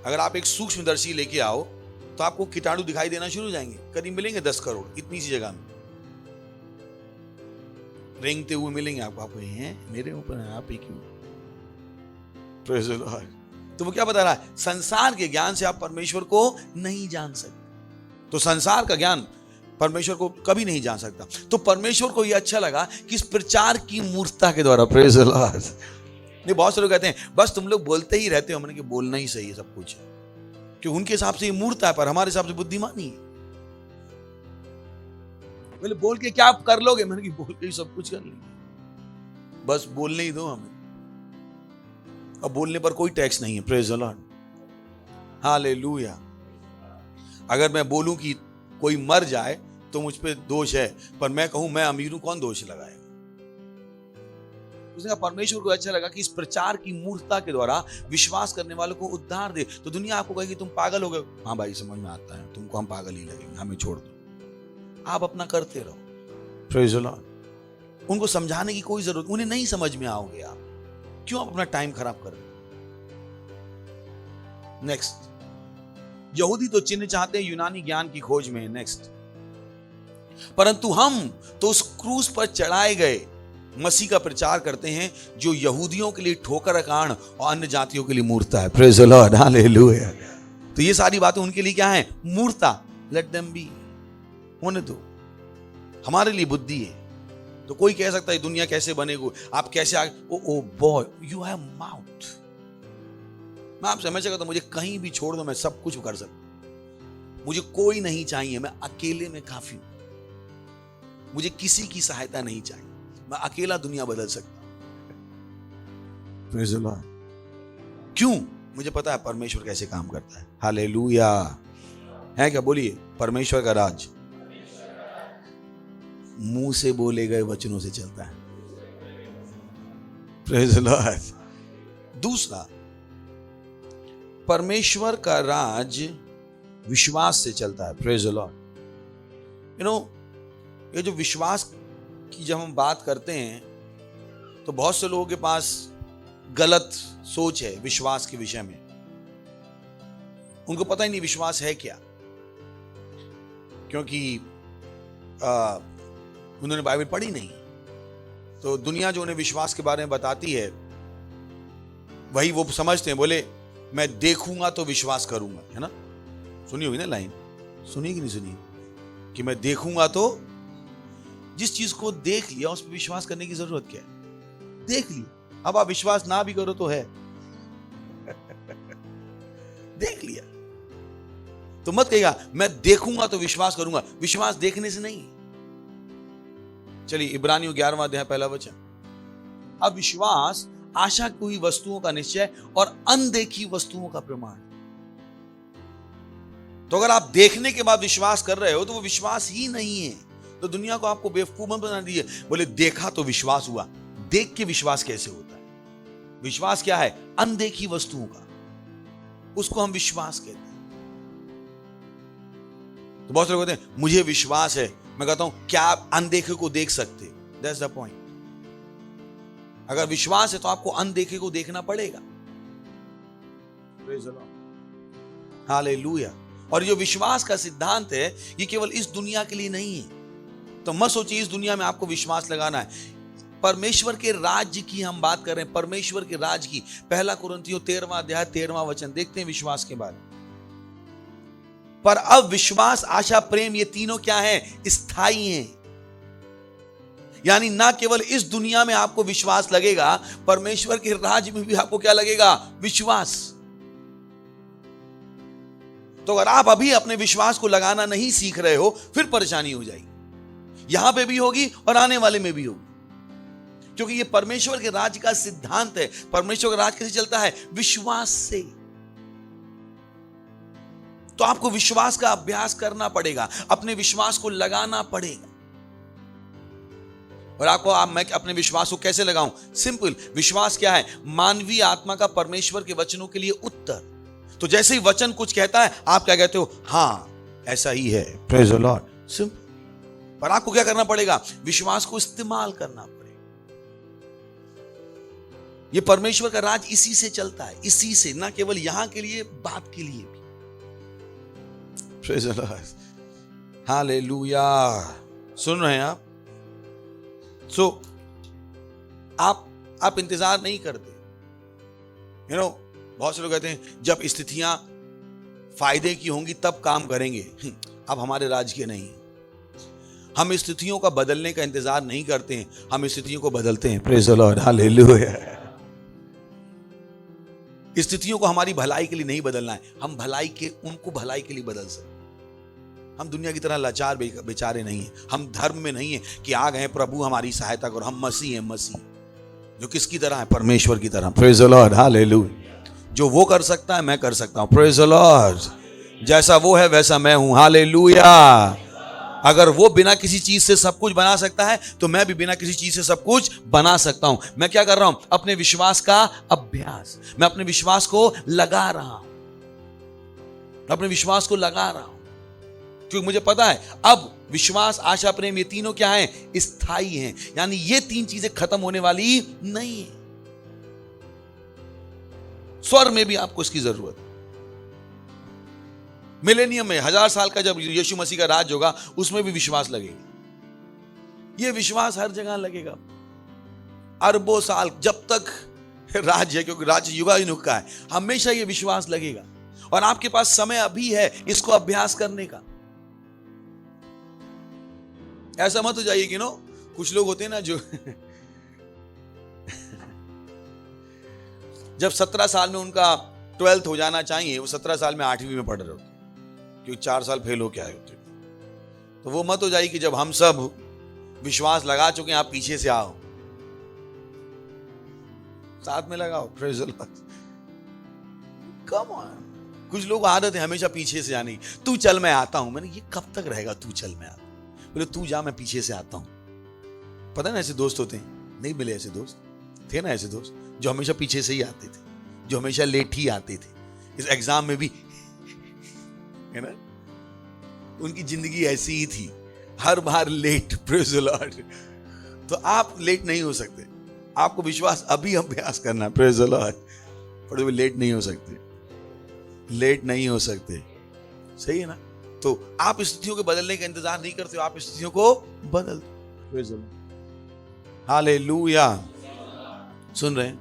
अगर आप एक सूक्ष्मदर्शी लेके आओ तो आपको कीटाणु दिखाई देना शुरू हो जाएंगे, करीब मिलेंगे 10 करोड़ इतनी सी जगह में, रेंगते हुए मिलेंगे आपको हैं मेरे ऊपर है, आप ही क्यों? Praise the lord. तो वो क्या बता रहा है? संसार के ज्ञान से आप परमेश्वर को नहीं जान सकते। तो संसार का ज्ञान परमेश्वर को कभी नहीं जान सकता। तो परमेश्वर को यह अच्छा लगा कि इस प्रचार की मूर्तता के द्वारा, प्रेज़ द लॉर्ड। नहीं, बहुत से लोग कहते हैं बस तुम लोग बोलते ही रहते हो, मैंने कि बोलना ही सही है सब कुछ, कि उनके हिसाब से ये मूर्त है, पर हमारे हिसाब से बुद्धिमानी है। बोले बोल के क्या आप कर लोगे? मैंने कि बोल के ही सब कुछ कर लेंगे, बस बोलने ही दो हमें। अब बोलने पर कोई टैक्स नहीं है, प्रेज़ द लॉर्ड, हालेलुया। अगर मैं बोलूं कि कोई मर जाए तो मुझ पे दोष है, पर मैं कहूं मैं अमीर हूं, कौन दोष लगाएगा? उसने कहा परमेश्वर को अच्छा लगा कि इस प्रचार की मूर्तता के द्वारा विश्वास करने वालों को उद्धार दे। तो दुनिया आपको कहेगी तुम पागल हो गए। हाँ भाई, समझ में आता है, तुमको हम पागल ही लगेंगे, हमें छोड़ दो, आप अपना करते रहो, प्रेज़ द लॉर्ड। उनको समझाने की कोई जरूरत, उन्हें नहीं समझ में आओगे आप, क्यों आप अपना टाइम खराब कर रहे हो? नेक्स्ट, यहूदी तो चिन्ह चाहते हैं, यूनानी ज्ञान की खोज में। नेक्स्ट, परंतु हम तो उस क्रूस पर चढ़ाए गए मसीह का प्रचार करते हैं, जो यहूदियों के लिए ठोकर का कारण और अन्य जातियों के लिए मूर्ता है, प्रेज़ द लॉर्ड, हालेलुया। तो ये सारी बातें उनके लिए क्या है? मूर्ता। लेट देम बी, होने दो। हमारे लिए बुद्धि है। तो कोई कह सकता है दुनिया कैसे बनेगी, आप कैसे आगे, oh boy you have mouth. मैं आपसे हमेशा कहता हूं, मुझे कहीं भी छोड़ दो, मैं सब कुछ कर सकता, मुझे कोई नहीं चाहिए, मैं अकेले में काफी हूं, मुझे किसी की सहायता नहीं चाहिए, मैं अकेला दुनिया बदल सकता हूं। Praise the Lord. क्यों? मुझे पता है परमेश्वर कैसे काम करता है, हालेलुया। है क्या? बोलिए, परमेश्वर का राज मुंह से बोले गए वचनों से चलता है, प्रेज़ द लॉर्ड। दूसरा, परमेश्वर का राज विश्वास से चलता है, प्रेज़ द लॉर्ड। ये जो विश्वास की जब हम बात करते हैं तो बहुत से लोगों के पास गलत सोच है विश्वास के विषय में। उनको पता ही नहीं विश्वास है क्या, क्योंकि उन्होंने बाइबल पढ़ी नहीं। तो दुनिया जो उन्हें विश्वास के बारे में बताती है वही वो समझते हैं। बोले मैं देखूंगा तो विश्वास करूंगा, है ना? सुनी होगी ना लाइन, सुनी कि नहीं सुनी? कि मैं देखूंगा तो, जिस चीज को देख लिया उस पर विश्वास करने की जरूरत क्या है? देख लिया, अब आप विश्वास ना भी करो तो है देख लिया तो मत कहेगा मैं देखूंगा तो विश्वास करूंगा। विश्वास देखने से नहीं। चलिए इब्रानियों 11वां अध्याय 1 वचन। अब विश्वास आशा की हुई वस्तुओं का निश्चय और अनदेखी वस्तुओं का प्रमाण। तो अगर आप देखने के बाद विश्वास कर रहे हो तो वो विश्वास ही नहीं है। तो दुनिया को आपको बेवकूफ मत बना दीजिए। बोले देखा तो विश्वास हुआ, देख के विश्वास कैसे होता है? विश्वास क्या है? अनदेखी वस्तुओं का, उसको हम विश्वास कहते हैं। तो बहुत से लोग कहते हैं मुझे विश्वास है। मैं कहता हूं क्या आप अनदेखे को देख सकते? That's the point. अगर विश्वास है तो आपको अनदेखे को देखना पड़ेगा। Praise the lord, hallelujah. और जो विश्वास का सिद्धांत है ये केवल इस दुनिया के लिए नहीं है। तो मत सोचिए इस दुनिया में आपको विश्वास लगाना है। परमेश्वर के राज्य की हम बात कर रहे हैं, परमेश्वर के राज्य की। 1 कुरिन्थियों 13वां अध्याय 13वां वचन देखते हैं विश्वास के बारे में। पर अब विश्वास, आशा, प्रेम ये तीनों क्या हैं? स्थायी हैं। यानी ना केवल इस दुनिया में आपको विश्वास लगेगा, परमेश्वर के राज्य में भी आपको क्या लगेगा? विश्वास। तो अगर आप अभी अपने विश्वास को लगाना नहीं सीख रहे हो फिर परेशानी हो जाएगी। यहां पे भी होगी और आने वाले में भी होगी। क्योंकि ये परमेश्वर के राज्य का सिद्धांत है। परमेश्वर का राज कैसे चलता है? विश्वास से। तो आपको विश्वास का अभ्यास करना पड़ेगा, अपने विश्वास को लगाना पड़ेगा। और मैं अपने विश्वास को कैसे लगाऊं? सिंपल। विश्वास क्या है? मानवीय आत्मा का परमेश्वर के वचनों के लिए उत्तर। तो जैसे ही वचन कुछ कहता है, आप क्या कहते हो? हाँ, ऐसा ही है। Praise the Lord. सिंपल। पर आपको क्या करना पड़ेगा? विश्वास को इस्तेमाल करना पड़ेगा। ये परमेश्वर का राज इसी से चलता है, इसी से, ना केवल यहां के लिए, बात के लिए भी। Praise the lord. हालेलुया। सुन रहे हैं आप? आप इंतजार नहीं करते। बहुत से लोग कहते हैं जब स्थितियां फायदे की होंगी तब काम करेंगे। अब हमारे राज्य के नहीं। हम स्थितियों का बदलने का इंतजार नहीं करते हैं, हम स्थितियों को बदलते हैं। Praise the lord. हालेलुया। स्थितियों को हमारी भलाई के लिए नहीं बदलना है, हम उनको भलाई के लिए बदल सकते। हम दुनिया की तरह लाचार बेचारे नहीं हैं। हम धर्म में नहीं है कि आ गए प्रभु हमारी सहायता करो। हम मसीह हैं, मसीह जो किसकी तरह है? परमेश्वर की तरह। Praise the lord. हालेलुया। जो वो कर सकता है मैं कर सकता हूं। Praise the Lord. जैसा वो है वैसा मैं हूं। हालेलुया। अगर वो बिना किसी चीज से सब कुछ बना सकता है तो मैं भी बिना किसी चीज से सब कुछ बना सकता हूं। मैं क्या कर रहा हूं? अपने विश्वास का अभ्यास। मैं अपने विश्वास को लगा रहा हूं, अपने विश्वास को लगा रहा हूं, क्योंकि मुझे पता है अब विश्वास, आशा, प्रेम, ये तीनों क्या हैं? स्थायी हैं। यानी ये तीन चीजें खत्म होने वाली नहीं है। स्वर्ग में भी आपको इसकी जरूरत है। मिलेनियम में 1000 साल का जब यीशु मसीह का राज होगा, उसमें भी विश्वास लगेगा। ये विश्वास हर जगह लगेगा। अरबों साल जब तक राज्य है, क्योंकि राज्य युगानुग का है, हमेशा ये विश्वास लगेगा। और आपके पास समय अभी है इसको अभ्यास करने का। ऐसा मत हो जाइए कि कुछ लोग होते हैं ना जो जब 17 साल में उनका 12th हो जाना चाहिए, वो 17 साल में 8वीं में पढ़ रहे होते, क्योंकि 4 साल फेल हो के आए होते। तो वो मत हो जाइए कि जब हम सब विश्वास लगा चुके हैं, आप पीछे से आओ, साथ में लगाओ। Praise the Lord. Come on. कुछ लोग आदत है हमेशा पीछे से आने की। तू चल मैं आता हूं। मैंने ये कब तक रहेगा? तू चल मैं आता, बोले तू जा मैं पीछे से आता हूं। पता ना ऐसे दोस्त होते हैं, नहीं मिले ऐसे दोस्त? थे ना ऐसे दोस्त जो हमेशा पीछे से ही आते थे, जो हमेशा लेट ही आते थे। इस एग्जाम में भी है ना, उनकी जिंदगी ऐसी ही थी, हर बार लेट। Praise the lord. तो आप लेट नहीं हो सकते, आपको विश्वास अभी अभ्यास करना है। Praise the Lord. पर वे लेट नहीं हो सकते, लेट नहीं हो सकते। सही है ना? तो आप स्थितियों के बदलने का इंतजार नहीं करते हो, आप स्थितियों को बदल दो। Praise the lord. हालेलुया। सुन रहे हैं?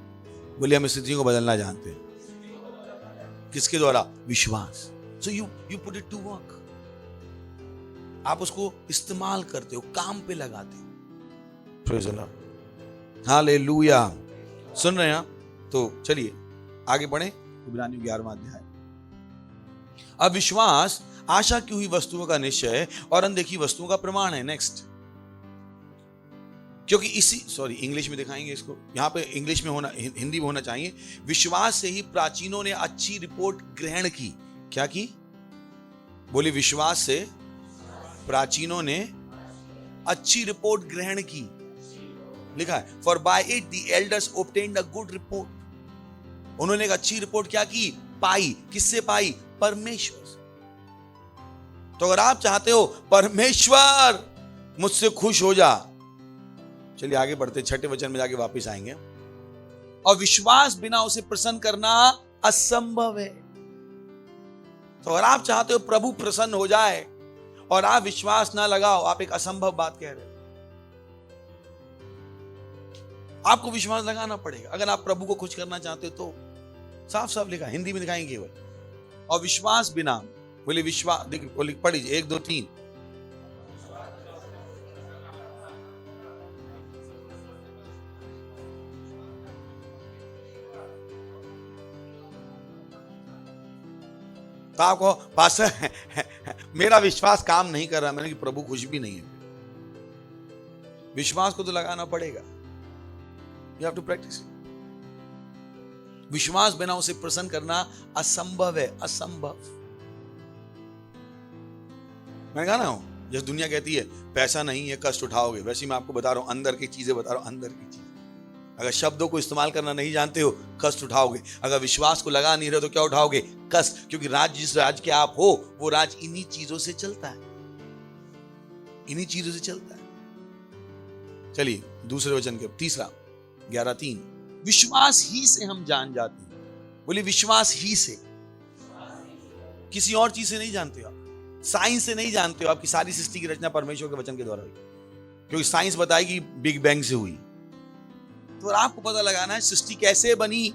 बोलिए हम स्थितियों को बदलना जानते हैं। किसके द्वारा? विश्वास। So you put it to work. आप उसको इस्तेमाल करते हो, काम पे लगाते हो। Praise the lord. हालेलुया। सुन रहे हैं आप? तो चलिए आगे बढ़े। इब्रानियों 11वां अध्याय। अब विश्वास आशा की हुई वस्तुओं का निश्चय है और अनदेखी वस्तुओं का प्रमाण है। नेक्स्ट। क्योंकि इंग्लिश में दिखाएंगे इसको, यहां पे इंग्लिश में होना, हिंदी में होना चाहिए। विश्वास से ही प्राचीनों ने अच्छी रिपोर्ट ग्रहण की। क्या की? बोले विश्वास से प्राचीनों ने अच्छी रिपोर्ट ग्रहण की। लिखा है for by it the elders obtained a good report. उन्होंने एक अच्छी रिपोर्ट क्या की? पाई। किससे पाई? परमेश्वर से। तो अगर आप चाहते हो परमेश्वर मुझसे खुश हो जा, चलिए आगे बढ़ते, 6ठे वचन में जाके वापस आएंगे। और विश्वास बिना उसे प्रसन्न करना असंभव है। तो अगर आप चाहते हो प्रभु प्रसन्न हो जाए और आप विश्वास ना लगाओ, आप एक असंभव बात कह रहे हो। आपको विश्वास लगाना पड़ेगा अगर आप प्रभु को खुश करना चाहते हो। तो साफ साफ लिखा, हिंदी में दिखाएंगे केवल। और विश्वास बिना, बोले विश्वास, देखिए पढ़िए 1 2 3। तो आपको पास्टर मेरा विश्वास काम नहीं कर रहा, मैंने कि प्रभु खुश भी नहीं है। विश्वास को तो लगाना पड़ेगा। You have to practise. विश्वास बिना उसे प्रसन्न करना असंभव है, असंभव। मैंने कहा ना, जैसे दुनिया कहती है पैसा नहीं है कष्ट उठाओगे, वैसे मैं आपको बता रहा हूं अंदर की चीजें बता रहा हूं, अंदर की चीजें। अगर शब्दों को इस्तेमाल करना नहीं जानते हो कष्ट उठाओगे, अगर विश्वास को लगा नहीं रहे तो क्या उठाओगे? कष्ट। क्योंकि राज्य जिस राज्य के आप हो वो राज्य इन्हीं चीजों से चलता है, इन्हीं चीजों से चलता है। चलिए दूसरे वचन के तीसरा 11:3, विश्वास ही से हम जान जाते हैं। बोलिए विश्वास ही से, किसी और चीज से नहीं जानते हो आप, साइंस से नहीं जानते हो। आपकी सारी सृष्टि की रचना परमेश्वर के वचन के द्वारा हुई, क्योंकि साइंस बताएगी बिग बैंग से हुई। तो आपको पता लगाना है सृष्टि कैसे बनी।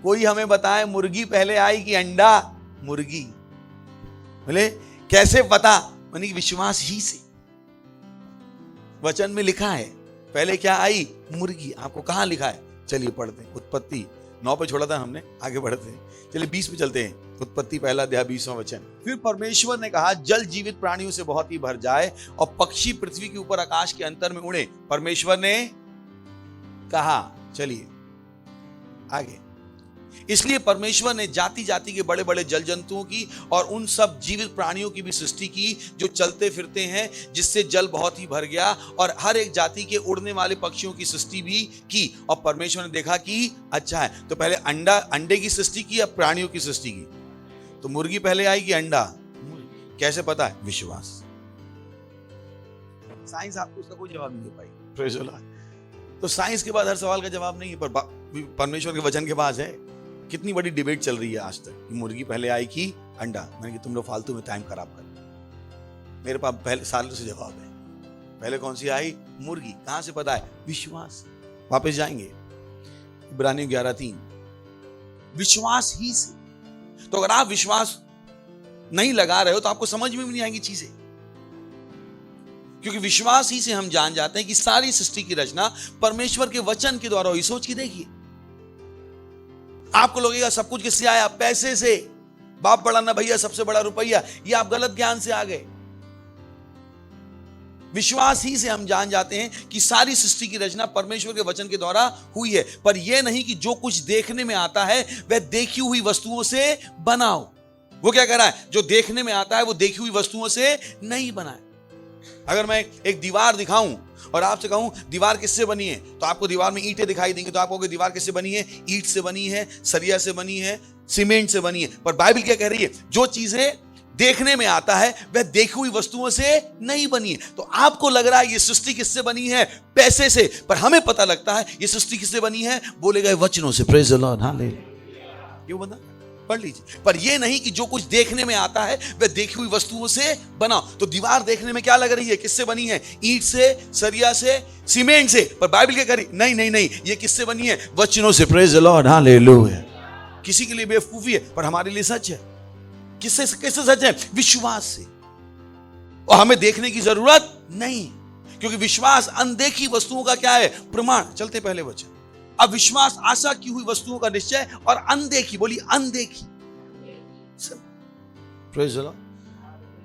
कोई हमें बताए मुर्गी पहले आई कि अंडा? मुर्गी। बोले कैसे पता? बनी विश्वास ही से। वचन में लिखा है पहले क्या आई? मुर्गी। आपको कहां लिखा है? चलिए पढ़ते हैं। उत्पत्ति 9 पे छोड़ा था हमने, आगे बढ़ते हैं। चलिए 20 पे चलते हैं। उत्पत्ति 1 20वां वचन। फिर परमेश्वर ने कहा जल जीवित प्राणियों से बहुत ही भर जाए और पक्षी पृथ्वी के ऊपर आकाश के अंतर में उड़े। परमेश्वर ने कहा। चलिए आगे। इसलिए परमेश्वर ने जाति जाति के बड़े बड़े जल जंतुओं की और उन सब जीवित प्राणियों की भी सृष्टि की जो चलते फिरते हैं, जिससे जल बहुत ही भर गया, और हर एक जाति के उड़ने वाले पक्षियों की सृष्टि भी की। और परमेश्वर ने देखा कि अच्छा है। तो पहले अंडे की सृष्टि की या प्राणियों की सृष्टि की? तो मुर्गी पहले आई कि अंडा? कैसे पता है? विश्वास। साइंस आपको उसका कोई जवाब नहीं दे पाई। Praise the lord. तो साइंस के बाद हर सवाल का जवाब नहीं है, पर परमेश्वर के वचन के पास है। कितनी बड़ी डिबेट चल रही है आज तक कि मुर्गी पहले आई कि अंडा। मैंने कि तुम लोग फालतू में टाइम खराब कर। मेरे पास पहले सालों से जवाब है। पहले कौन सी आई? मुर्गी। कहां से पता है? विश्वास। वापस जाएंगे इब्रानियों 11:3, विश्वास ही से। तो अगर आप विश्वास नहीं लगा रहे हो तो आपको समझ में भी नहीं आएंगी चीजें, क्योंकि विश्वास ही से हम जान जाते हैं कि सारी सृष्टि की रचना परमेश्वर के वचन के द्वारा हुई। सोच के देखिए, आपको लगेगा सब कुछ किससे आया? पैसे से। बाप बड़ा ना भैया, सबसे बड़ा रुपया। ये आप गलत ज्ञान से आ गए। विश्वास ही से हम जान जाते हैं कि सारी सृष्टि की रचना परमेश्वर के वचन के द्वारा हुई है। पर यह नहीं कि जो कुछ देखने में आता है वह देखी हुई वस्तुओं से बनाओ। वो क्या कह रहा है? जो देखने में आता है वो देखी हुई वस्तुओं से नहीं बनाए। अगर मैं एक दीवार दिखाऊं और आपसे कहूं दीवार किससे बनी है, तो आपको दीवार में ईंटें दिखाई देंगी, तो आप कहोगे दीवार किससे बनी है? ईंट से बनी है, सरिया से बनी है, सीमेंट से बनी है। पर बाइबल क्या कह रही है? जो चीजें देखने में आता है वह देखी हुई वस्तुओं से नहीं बनी है। तो आपको लग रहा है ये सृष्टि किससे बनी है? पैसे से। पर हमें पता लगता है ये सृष्टि किससे बनी है? बोले गए वचनों से। Praise the lord, hallelujah. क्यों बता? पढ़ लीजिए। पर यह नहीं कि जो कुछ देखने में आता है वह देखी हुई वस्तुओं से बनाओ। तो दीवार देखने में क्या लग रही है? किससे बनी है? ईंट से, सरिया से, सीमेंट से। पर बाइबल क्या करी? नहीं नहीं नहीं, ये किससे बनी है? वचनों से। Praise the lord, hallelujah. किसी के लिए बेवकूफी है पर हमारे लिए सच है। किससे सच है? विश्वास से। और हमें देखने की जरूरत नहीं, क्योंकि विश्वास अनदेखी वस्तुओं का क्या है? प्रमाण। चलते पहले वचन। अब विश्वास आशा की हुई वस्तुओं का निश्चय और अनदेखी, बोली अनदेखी, प्रेज़ द लॉर्ड,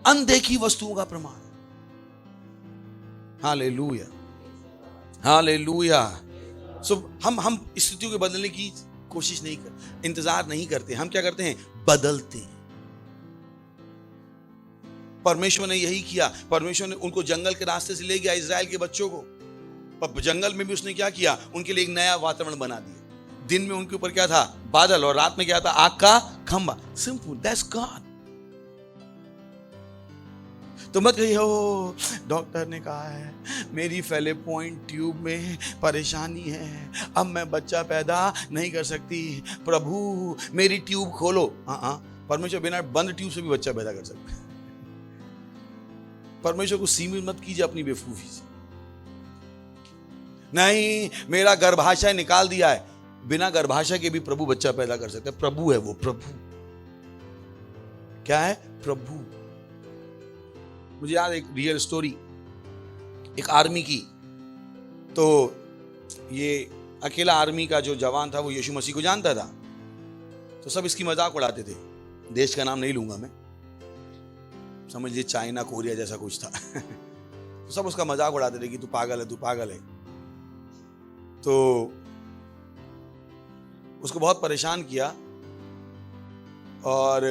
अनदेखी वस्तुओं का प्रमाण। Hallelujah, hallelujah. सो हम स्थितियों के बदलने की कोशिश नहीं करते, इंतजार नहीं करते। हम क्या करते हैं? बदलते हैं। परमेश्वर ने यही किया। परमेश्वर ने उनको जंगल के रास्ते से ले गया, इजराइल के बच्चों को। पर जंगल में भी उसने क्या किया? उनके लिए एक नया वातावरण बना दिया। दिन में उनके ऊपर क्या था? बादल, और रात में क्या था? आग का खंभा। Simple, that's God. तो मत कहिए ओ डॉक्टर ने कहा है मेरी फेलोपियन ट्यूब में परेशानी है, अब मैं बच्चा पैदा नहीं कर सकती, प्रभु मेरी ट्यूब खोलो। परमेश्वर बिना बंद ट्यूब से भी बच्चा पैदा कर सकता है। परमेश्वर को सीमित मत कीजिए अपनी बेवकूफी से। नहीं, मेरा गर्भाशय निकाल दिया है। बिना गर्भाशय के भी प्रभु बच्चा पैदा कर सकते हैं। प्रभु है वो, प्रभु। क्या है? प्रभु। मुझे याद एक रियल स्टोरी, एक आर्मी की। तो ये अकेला आर्मी का जो जवान था वो यीशु मसीह को जानता था। तो सब इसकी मजाक उड़ाते थे। देश का नाम नहीं लूंगा मैं, समझ लीजिए चाइना, कोरिया जैसा कुछ था। तो सब उसका मजाक उड़ाते थे कि तू पागल है, तू पागल है। तो उसको बहुत परेशान किया और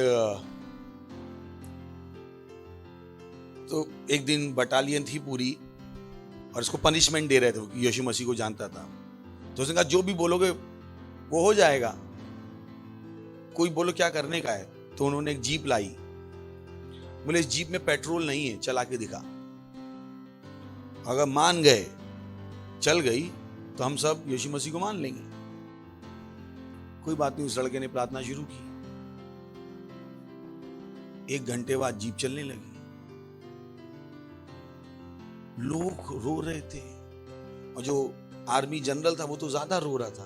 तो एक दिन बटालियन थी पूरी और इसको पनिशमेंट दे रहे थे कि यीशु मसीह को जानता था। तो उसने कहा जो भी बोलोगे वो हो जाएगा, कोई बोलो क्या करने का है। तो उन्होंने एक जीप लाई, बोले इस जीप में पेट्रोल नहीं है, चला के दिखा। अगर मान गए, चल गई, तो हम सब यीशु मसीह को मान लेंगे। कोई बात नहीं, उस लड़के ने प्रार्थना शुरू की। 1 घंटे बाद जीप चलने लगी। लोग रो रहे थे और जो आर्मी जनरल था वो तो ज्यादा रो रहा था।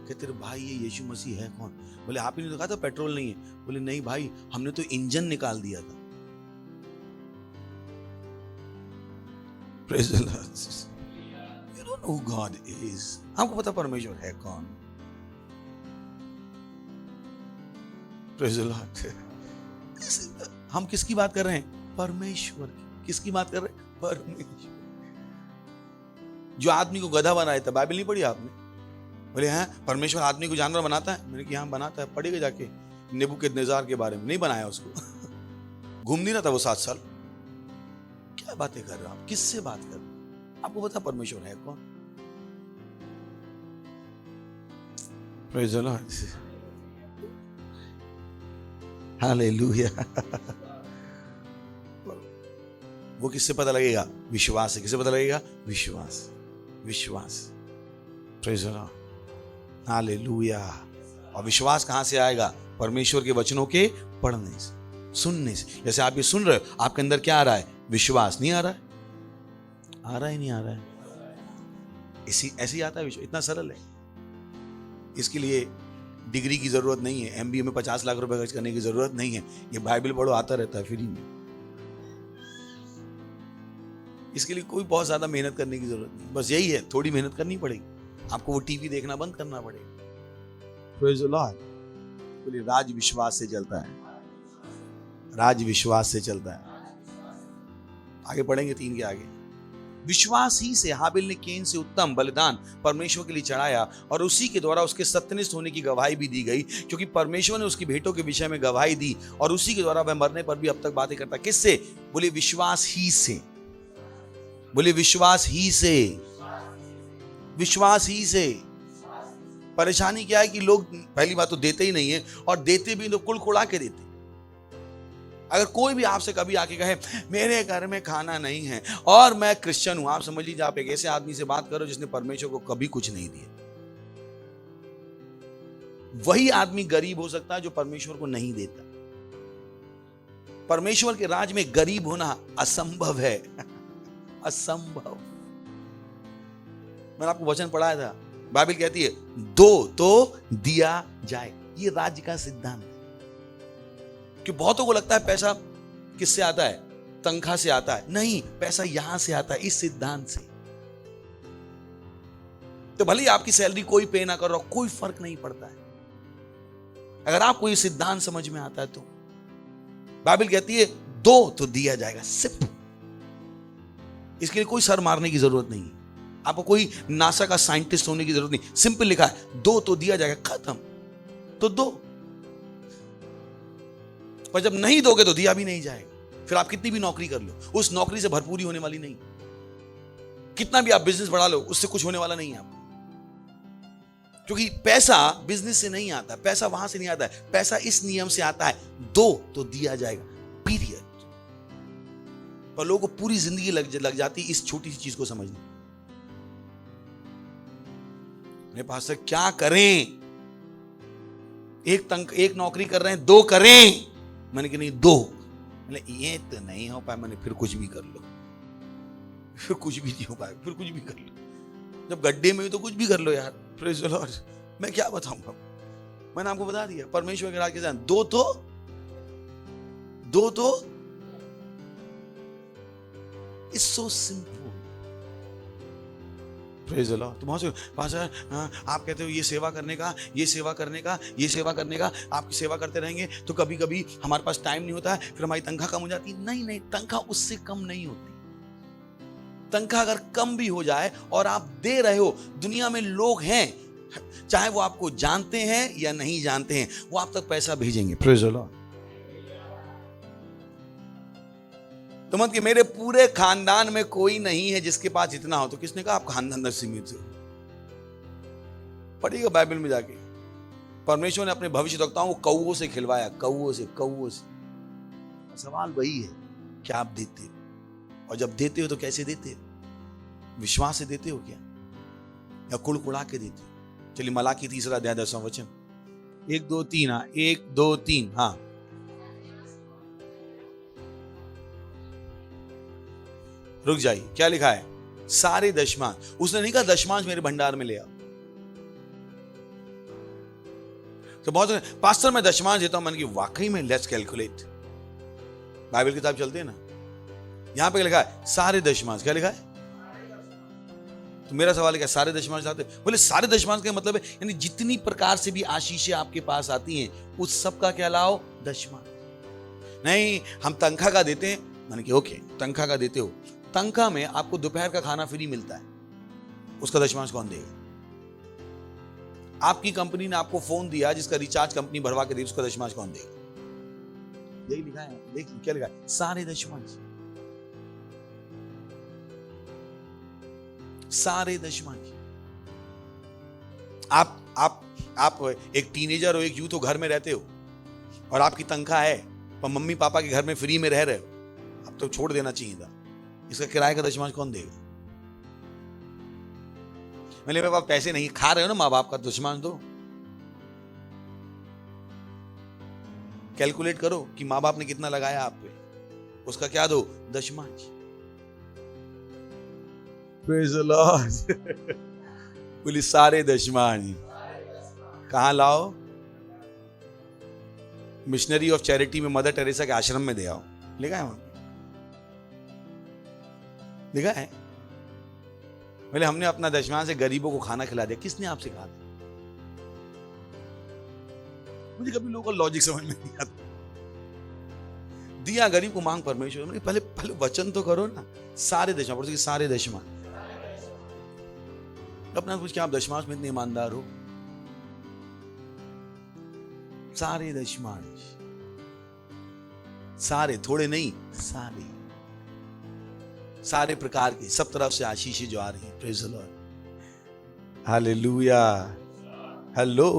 कहते भाई ये यीशु मसीह है कौन? बोले आप ही ने तो कहा था पेट्रोल नहीं है। बोले नहीं भाई, हमने तो इंजन निकाल दिया था। Praise the Lord. You don't know who God is. हमको पता परमेश्वर है कौन। Praise the Lord. हम किसकी बात कर रहे हैं? परमेश्वर की। किसकी बात कर रहे हैं? परमेश्वर। जो आदमी को गधा बनाया था, बाइबल नहीं पढ़ी आपने? बोले हैं परमेश्वर आदमी को जानवर बनाता है? मैंने कहा हाँ बनाता है, पढ़ेगा जाके नेबूकदनेस्सर के बारे में। नहीं बनाया उसको। घूम नहीं रहा था वो 7 साल। क्या बातें कर रहे हो आप? किससे बात कर रहे हो? आपको पता परमेश्वर है कौन? Praise the lord, hallelujah. वो किससे पता लगेगा? विश्वास से। किससे पता लगेगा? विश्वास। विश्वास। Praise the lord, hallelujah. और विश्वास कहां से आएगा? परमेश्वर के वचनों के पढ़ने से, सुनने से। जैसे आप ये सुन रहे हो, आपके अंदर क्या आ रहा है? विश्वास। नहीं आ रहा है? आ रहा ही नहीं आ रहा है? ऐसे ही आता है विश्वास। इतना सरल है। इसके लिए डिग्री की जरूरत नहीं है, एमबीए में 50 लाख रुपए खर्च करने की जरूरत नहीं है। ये बाइबल पढ़ो, आता रहता है फ्री में। इसके लिए कोई बहुत ज्यादा मेहनत करने की जरूरत नहीं, बस यही है, थोड़ी मेहनत करनी पड़ेगी। आपको वो टीवी देखना बंद करना पड़ेगा। Praise the Lord. बोलिए राज विश्वास से चलता है। राज विश्वास से चलता है। आगे पढ़ेंगे 3 के आगे। विश्वास ही से हाबिल ने कैन से उत्तम बलिदान परमेश्वर के लिए चढ़ाया और उसी के द्वारा उसके सत्यनिष्ठ होने की गवाही भी दी गई, क्योंकि परमेश्वर ने उसकी भेंटों के विषय में गवाही दी और उसी के द्वारा वह मरने पर भी अब तक बातें करता। किससे? बोले विश्वास ही से। बोले विश्वास ही से। विश्वास ही से। परेशानी क्या है कि लोग पहली बात तो देते ही नहीं है, और देते भी तो कुड़कुड़ा के देते। अगर कोई भी आपसे कभी आके कहे मेरे घर में खाना नहीं है और मैं क्रिश्चियन हूं, आप समझ लीजिए आप एक ऐसे आदमी से बात करो जिसने परमेश्वर को कभी कुछ नहीं दिया। वही आदमी गरीब हो सकता है जो परमेश्वर को नहीं देता। परमेश्वर के राज में गरीब होना असंभव है। असंभव। मैंने आपको वचन पढ़ाया था, बाइबल कहती है दो तो दिया जाए। ये राज्य का सिद्धांत है। कि बहुतों को लगता है पैसा किससे आता है? तनख्वाह से आता है। नहीं, पैसा यहां से आता है, इस सिद्धांत से। तो भले ही आपकी सैलरी कोई पे ना कर रहा, कोई फर्क नहीं पड़ता है। अगर आपको ये सिद्धांत समझ में आता है तो बाइबल कहती है दो तो दिया जाएगा। सिर्फ इसके लिए कोई सर मारने की जरूरत नहीं है। आपको कोई नासा का साइंटिस्ट होने की जरूरत नहीं। सिंपल लिखा है दो तो दिया जाएगा, खत्म। तो दो। पर जब नहीं दोगे तो दिया भी नहीं जाएगा। फिर आप कितनी भी नौकरी कर लो, उस नौकरी से भरपूरी होने वाली नहीं। कितना भी आप बिजनेस बढ़ा लो, उससे कुछ होने वाला नहीं है आपको। क्योंकि पैसा बिजनेस से नहीं आता, पैसा वहां से नहीं आता है। पैसा इस नियम से आता है, दो तो दिया जाएगा, पीरियड। पर लोगों को पूरी जिंदगी लग जाती इस छोटी सी चीज को समझने। मेरे पास से क्या करें? एक नौकरी कर रहे हैं, दो करें। मैंने कहा नहीं दो। मैंने ये तो नहीं हो पाया। मैंने फिर कुछ भी कर लो, फिर कुछ भी नहीं हो पाया, फिर कुछ भी कर लो। जब गड्ढे में तो कुछ भी कर लो यार। Praise the Lord. मैं क्या बताऊंगा? मैंने आपको बता दिया परमेश्वर के राज के साथ दो तो it's so simple. Praise the lord. तो पास्टर आप कहते हो ये सेवा करने का, ये सेवा करने का, ये सेवा करने का, आपकी सेवा करते रहेंगे तो कभी कभी हमारे पास टाइम नहीं होता है, फिर हमारी तनख्वाह कम हो जाती है। नहीं, तनख्वाह उससे कम नहीं होती। तनख्वाह अगर कम भी हो जाए और आप दे रहे हो, दुनिया में लोग हैं चाहे वो आपको जानते हैं या नहीं जानते हैं, वो आप तक पैसा भेजेंगे। Praise the lord. तो मत कि मेरे पूरे खानदान में कोई नहीं है जिसके पास इतना हो, तो किसने कहा आप खानदान सीमित हो? पढ़िएगा बाइबल में जाके, परमेश्वर ने अपने भविष्यवक्ताओं को कौओं से खिलवाया, कौओं से। सवाल वही है, क्या आप देते हो? और जब देते हो तो कैसे देते हो? विश्वास से देते हो क्या, या कुड़कुड़ा के देते हो? चलिए मलाकी 3 अध्याय 10वां वचन, 1 2 3। हाँ 1 2 3। हाँ रुक जाइए, क्या लिखा है? सारे दशमांश। उसने नहीं कहा दशमांश मेरे भंडार में ले आओ। तो बहुत पास्टर मैं दशमांश देता हूं, मैंने कि वाकई में लेट्स कैलकुलेट। बाइबल किताब चलते हैं ना, यहां पे लिखा है सारे दशमांश। क्या लिखा है? तो मेरा सवाल है क्या सारे दशमांश आते? बोले सारे दशमांश का मतलब है यानी जितनी प्रकार से भी आशीषें आपके पास आती हैं उस सब का क्या लाओ? दशमांश। नहीं हम तनख्वाह का देते हैं, मैंने कि ओके तनख्वाह का देते हो, तनख्वाह में आपको दोपहर का खाना फ्री मिलता है, उसका दशमांश कौन देगा? आपकी कंपनी ने आपको फोन दिया जिसका रिचार्ज कंपनी भरवा के दी, उसका दशमांश कौन देगा? यही लिखा है, देखिए क्या लिखा है, सारे दशमांश। सारे दशमांश। आप एक टीनेजर हो, एक यूथ हो, घर में रहते हो और आपकी तनख्वाह है पर मम्मी पापा के घर में फ्री में रह रहे हो, अब तो छोड़ देना चाहिए था। इसका किराए का दशमांश कौन देगा? मेरे पास पैसे नहीं, खा रहे हो ना माँ बाप का, दशमांश दो। कैलकुलेट करो कि माँ बाप ने कितना लगाया आप पे, उसका क्या दो? दशमांश। Praise the Lord. बोली सारे दशमांश कहां लाओ? मिशनरी ऑफ चैरिटी में मदर टेरेसा के आश्रम में दे आओ। लिखा है वहां, लिखा है। बोले हमने अपना दशमांश से गरीबों को खाना खिला दिया। किसने आपसे कहा? मुझे कभी लोगों का लॉजिक समझ में नहीं आता। दिया गरीब को, मांग परमेश्वर। पहले वचन तो करो ना। सारे दशमांश, सारे दशमांश। अपना कुछ क्या आप दशमांश में इतने ईमानदार हो? सारे दशमांश, सारे, थोड़े नहीं, सारे, सारे प्रकार के, सब तरफ से आशीषें जो आ रही हैं। Praise the lord, hallelujah, hello,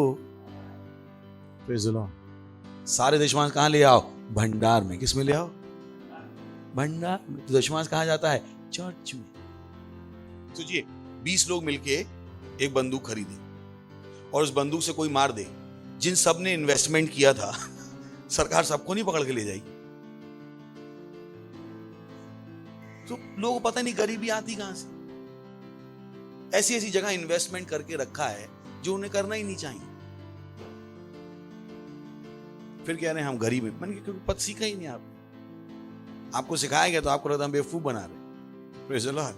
praise the Lord. सारे दशमांश कहां ले आओ? भंडार में। किस में ले आओ? भंडार में। तो दशमांश कहां जाता है? चर्च में। सोचिए 20 लोग मिलके एक बंदूक खरीदे और उस बंदूक से कोई मार दे, जिन सब ने इन्वेस्टमेंट किया था सरकार सबको नहीं पकड़ के ले जाएगी? तो लोगों को पता नहीं गरीबी आती कहां से। ऐसी ऐसी जगह इन्वेस्टमेंट करके रखा है जो उन्हें करना ही नहीं चाहिए। फिर कह रहे हैं हम गरीब हैं। मैंने क्योंकि पद सीखा ही नहीं आपको सिखाया गया तो आपको लगता है हम बेवकूफ बना रहे। Praise the Lord.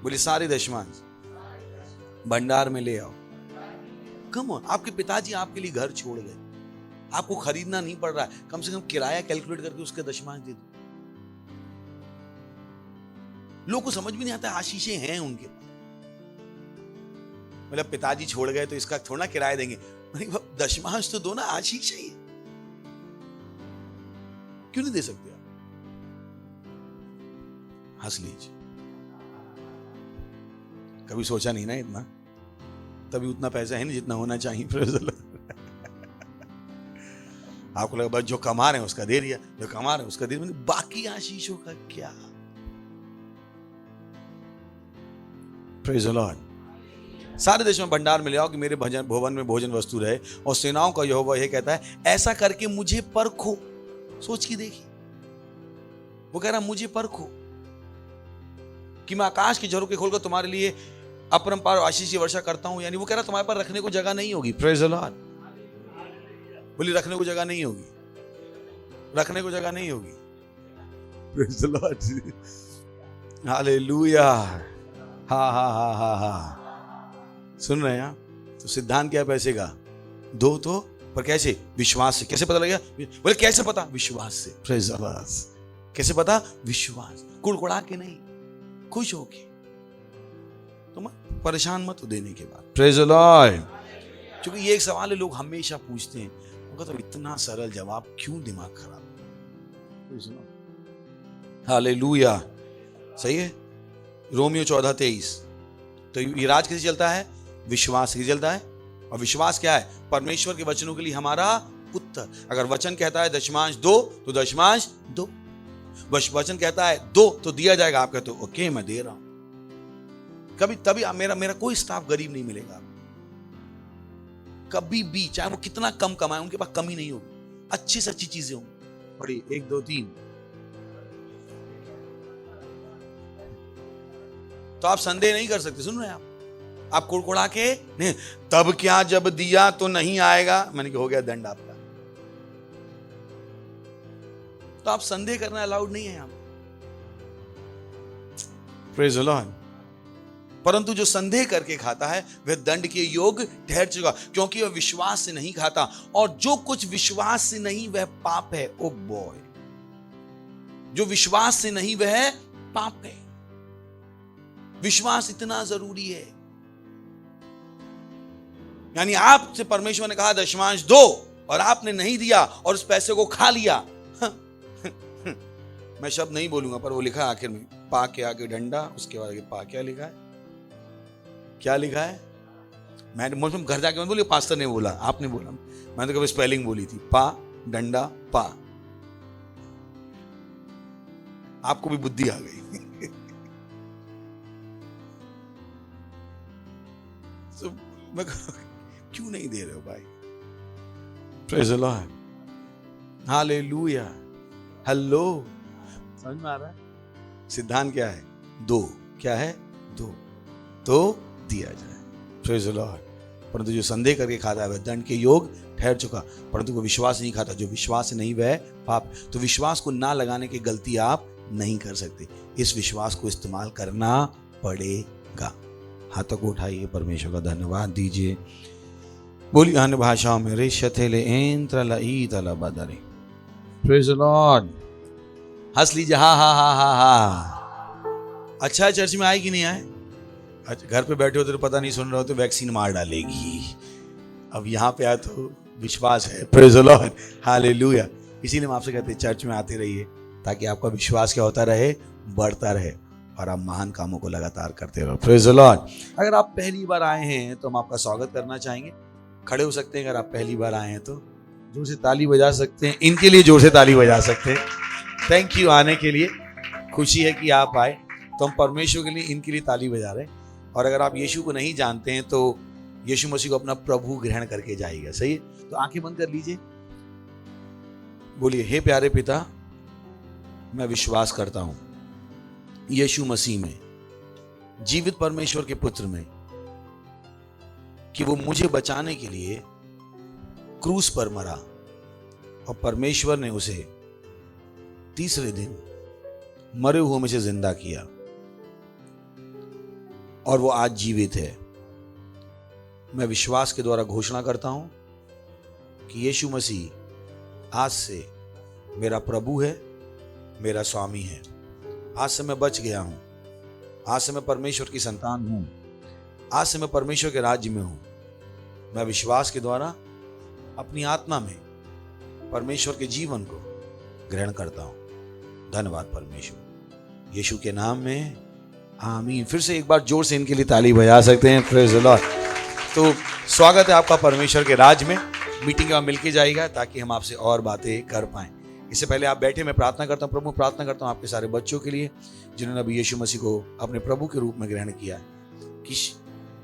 बोले सारे दशमांश भंडार में ले आओ। कम ऑन, आपके पिताजी आपके लिए घर छोड़ गए, आपको खरीदना नहीं पड़ रहा है, कम से कम किराया कैलकुलेट करके उसके दशमांश दे दो। लोगों को समझ भी नहीं आता आशीषें हैं उनके पास। मतलब पिताजी छोड़ गए तो इसका थोड़ा किराया देंगे, दशमांश तो दो ना, आशीष है। क्यों नहीं दे सकते आप? हंस लीजिए। कभी सोचा नहीं ना इतना, तभी उतना पैसा है नहीं जितना होना चाहिए। आपको लगा बस जो कमा रहे हैं उसका दे दिया, जो कमा रहे हैं उसका दे दिया, बाकी आशीषों का क्या? Praise the Lord. सारे देश में भंडार में ले आओ कि मेरे भवन में भोजन वस्तु रहे, और सेनाओं का यहोवा यह कहता है ऐसा करके मुझे परखो। सोच के देखिए, वो कह रहा मुझे परखो कि मैं आकाश की झरोखे खोलकर तुम्हारे लिए अपरंपार आशीष की वर्षा करता हूं। यानी वो कह रहा तुम्हारे पर रखने को जगह नहीं होगी। Praise the Lord. बोली रखने को जगह नहीं होगी, रखने को जगह नहीं होगी। Praise the lord, hallelujah. हा हा हा हा हा। सुन रहे हैं आप? तो सिद्धांत क्या है पैसे का? दो तो, पर कैसे? विश्वास से। कैसे पता लगेगा? बोले कैसे पता? विश्वास से। Praise the Lord. कैसे पता? विश्वास। कुड़कुड़ा के नहीं, खुश होके। तो परेशान मत हो देने के बाद। Praise the Lord. क्योंकि ये एक सवाल है, लोग हमेशा पूछते हैं, उनका तो इतना सरल जवाब, क्यों दिमाग खराब? हालेलुया। सही है। रोमियो 14:23। तो ये राज किसे चलता है? विश्वास से चलता है। और विश्वास क्या है? परमेश्वर के वचनों के लिए हमारा उत्तर। अगर वचन कहता है दशमांश दो, तो दशमांश दो। वचन कहता है दो, तो दिया जाएगा। आप कहते हो ओके मैं दे रहा हूं। कभी तभी मेरा कोई स्टाफ गरीब नहीं मिलेगा कभी भी, चाहे वो कितना कम कमाए, उनके पास कमी नहीं होगी। अच्छी से अच्छी चीजें होंगी। बड़ी 1 2 3। तो आप संदेह नहीं कर सकते। सुन रहे हैं आप कुड़कुड़ा के नहीं, तब क्या जब दिया तो नहीं आएगा। मैंने कहा हो गया दंड आपका। तो आप संदेह करना अलाउड नहीं है यहां। Praise the Lord. परंतु जो संदेह करके खाता है वह दंड के योग्य ठहर चुका, क्योंकि वह विश्वास से नहीं खाता। और जो कुछ विश्वास से नहीं वह पाप है। ओ बॉय, जो विश्वास से नहीं वह पाप है। विश्वास इतना जरूरी है। यानी आपसे परमेश्वर ने कहा दशमांश दो, और आपने नहीं दिया और उस पैसे को खा लिया। मैं शब्द नहीं बोलूंगा, पर वो लिखा आखिर में, पा के आगे डंडा, उसके बाद आगे पा। क्या लिखा है? क्या लिखा है? मैंने घर जाके मैं बोली, पास्टर ने बोला, आपने बोला, मैंने तो कभी स्पेलिंग बोली थी, पा डंडा पा। आपको भी बुद्धि आ गई। तो मैं क्यों नहीं दे रहे हो भाई? Praise the lord. Hallelujah. Hello, समझ में आ रहा है? सिद्धांत क्या है? दो। क्या है? दो तो दिया जाए। Praise the Lord. परंतु जो संदेह करके खाता है वह दंड के योग ठहर चुका, परंतु वो विश्वास नहीं खाता। जो विश्वास नहीं वह पाप। तो विश्वास को ना लगाने की गलती आप नहीं कर सकते। इस विश्वास को इस्तेमाल करना पड़ेगा। हाथों को उठाइए, परमेश्वर का धन्यवाद दीजिए। बोलिए अन्य भाषाओं में, रे शथेले एंत्र लई तला बदरे। Praise the Lord. हंस लीजिए। हा हा हा हा हा। अच्छा, चर्च में आए कि नहीं आए? अच्छा, घर पे बैठे हो तो पता नहीं सुन रहे हो तो वैक्सीन मार डालेगी। अब यहाँ पे आए तो विश्वास है। Praise the lord. हालेलुया। इसीलिए हम आपसे कहते हैं चर्च में आते रहिए, ताकि आपका विश्वास क्या होता रहे? बढ़ता रहे, और आप महान कामों को लगातार करते रहो। Praise the Lord. अगर आप पहली बार आए हैं तो हम आपका स्वागत करना चाहेंगे। खड़े हो सकते हैं अगर आप पहली बार आए हैं तो। जोर से ताली बजा सकते हैं। इनके लिए जोर से ताली बजा सकते हैं। थैंक यू आने के लिए। खुशी है कि आप आए, तो हम परमेश्वर के लिए इनके लिए ताली बजा रहे हैं। और अगर आप यीशु को नहीं जानते हैं तो यीशु मसीह को अपना प्रभु ग्रहण करके जाइएगा। सही है? तो आंखें बंद कर लीजिए। बोलिए, हे प्यारे पिता, मैं विश्वास करता हूं यीशु मसीह में, जीवित परमेश्वर के पुत्र में, कि वो मुझे बचाने के लिए क्रूस पर मरा, और परमेश्वर ने उसे तीसरे दिन मरे हुए में से जिंदा किया, और वो आज जीवित है। मैं विश्वास के द्वारा घोषणा करता हूं कि यीशु मसीह आज से मेरा प्रभु है, मेरा स्वामी है। आज से मैं बच गया हूं। आज से मैं परमेश्वर की संतान हूं। आज से मैं परमेश्वर के राज्य में हूं। मैं विश्वास के द्वारा अपनी आत्मा में परमेश्वर के जीवन को ग्रहण करता हूं। धन्यवाद परमेश्वर, यीशु के नाम में, आमीन। फिर से एक बार जोर से इनके लिए ताली बजा सकते हैं। Praise the lord. तो स्वागत है आपका परमेश्वर के राज में। मीटिंग में मिलके जाइएगा ताकि हम आपसे और बातें कर पाएं। इससे पहले आप बैठे, मैं प्रार्थना करता हूं। प्रभु, प्रार्थना करता हूं आपके सारे बच्चों के लिए जिन्होंने अभी यीशु मसीह को अपने प्रभु के रूप में ग्रहण किया, कि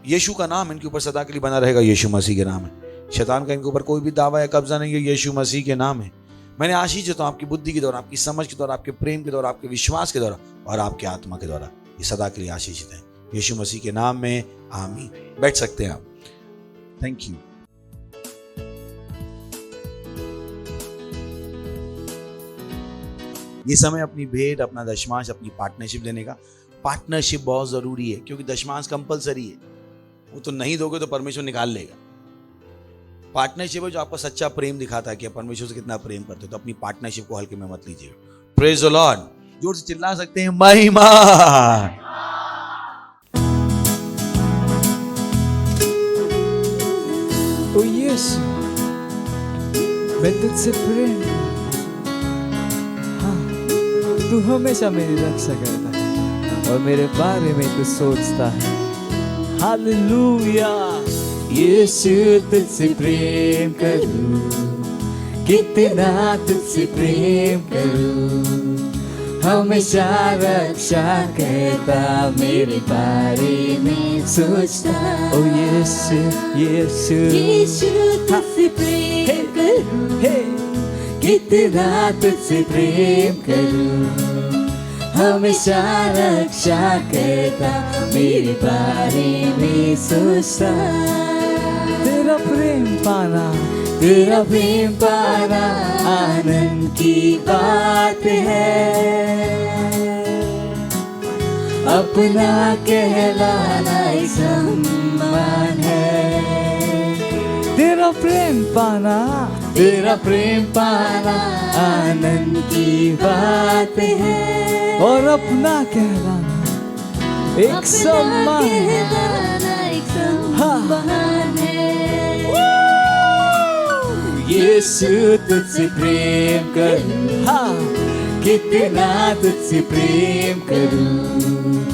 यीशु का नाम इनके ऊपर सदा के लिए बना रहेगा। यीशु मसीह के नाम है। शैतान का इनके ऊपर कोई भी दावा या कब्जा नहीं है। यीशु मसीह के नाम है। मैंने आशीष देता हूं आपकी बुद्धि के द्वारा, आपकी समझ के द्वारा, आपके प्रेम के द्वारा, आपके विश्वास के द्वारा और आपके आत्मा के द्वारा। ये सदा के लिए आशीषित है यीशु मसीह के नाम में, आमीन। बैठ सकते हैं आप। Thank you. ये समय अपनी भेंट, अपना दशमांश, अपनी पार्टनरशिप देने का। पार्टनरशिप बहुत जरूरी है, क्योंकि दशमांश कंपलसरी है। वो तो नहीं दोगे तो परमेश्वर निकाल लेगा। पार्टनरशिप है जो आपका सच्चा प्रेम दिखाता है कि आप परमेश्वर से कितना प्रेम करते हो। तो अपनी पार्टनरशिप को हल्के में मत लीजिएगा। Praise the Lord. जोर से चिल्ला सकते हैं, महिमा। ओ यीशु मैं तुझसे प्रेम करता हूं। हाँ तू हमेशा मेरी रक्षा करता है और मेरे बारे में तू सोचता है। हालेलुया यीशु तुझसे प्रेम करूं, कितना तुझसे प्रेम करूं, हमेशा रक्षा करता मेरे बारे में सोचता। ओ यीशु यीशु यीशु तुझसे प्रेम करूं, कितना तुझसे प्रेम करूं, हमेशा रक्षा करता मेरे बारे में सोचता। तेरा प्रेम पाना, तेरा प्रेम पाना आनंद की बात है, अपना कहलाना एक सम्मान है। तेरा प्रेम पाना, तेरा प्रेम पाना आनंद की बात है, और अपना कहलाना एक सम्मान है। यीशु तुझसे प्रेम करूं, हाँ कितना तुझसे प्रेम करूं,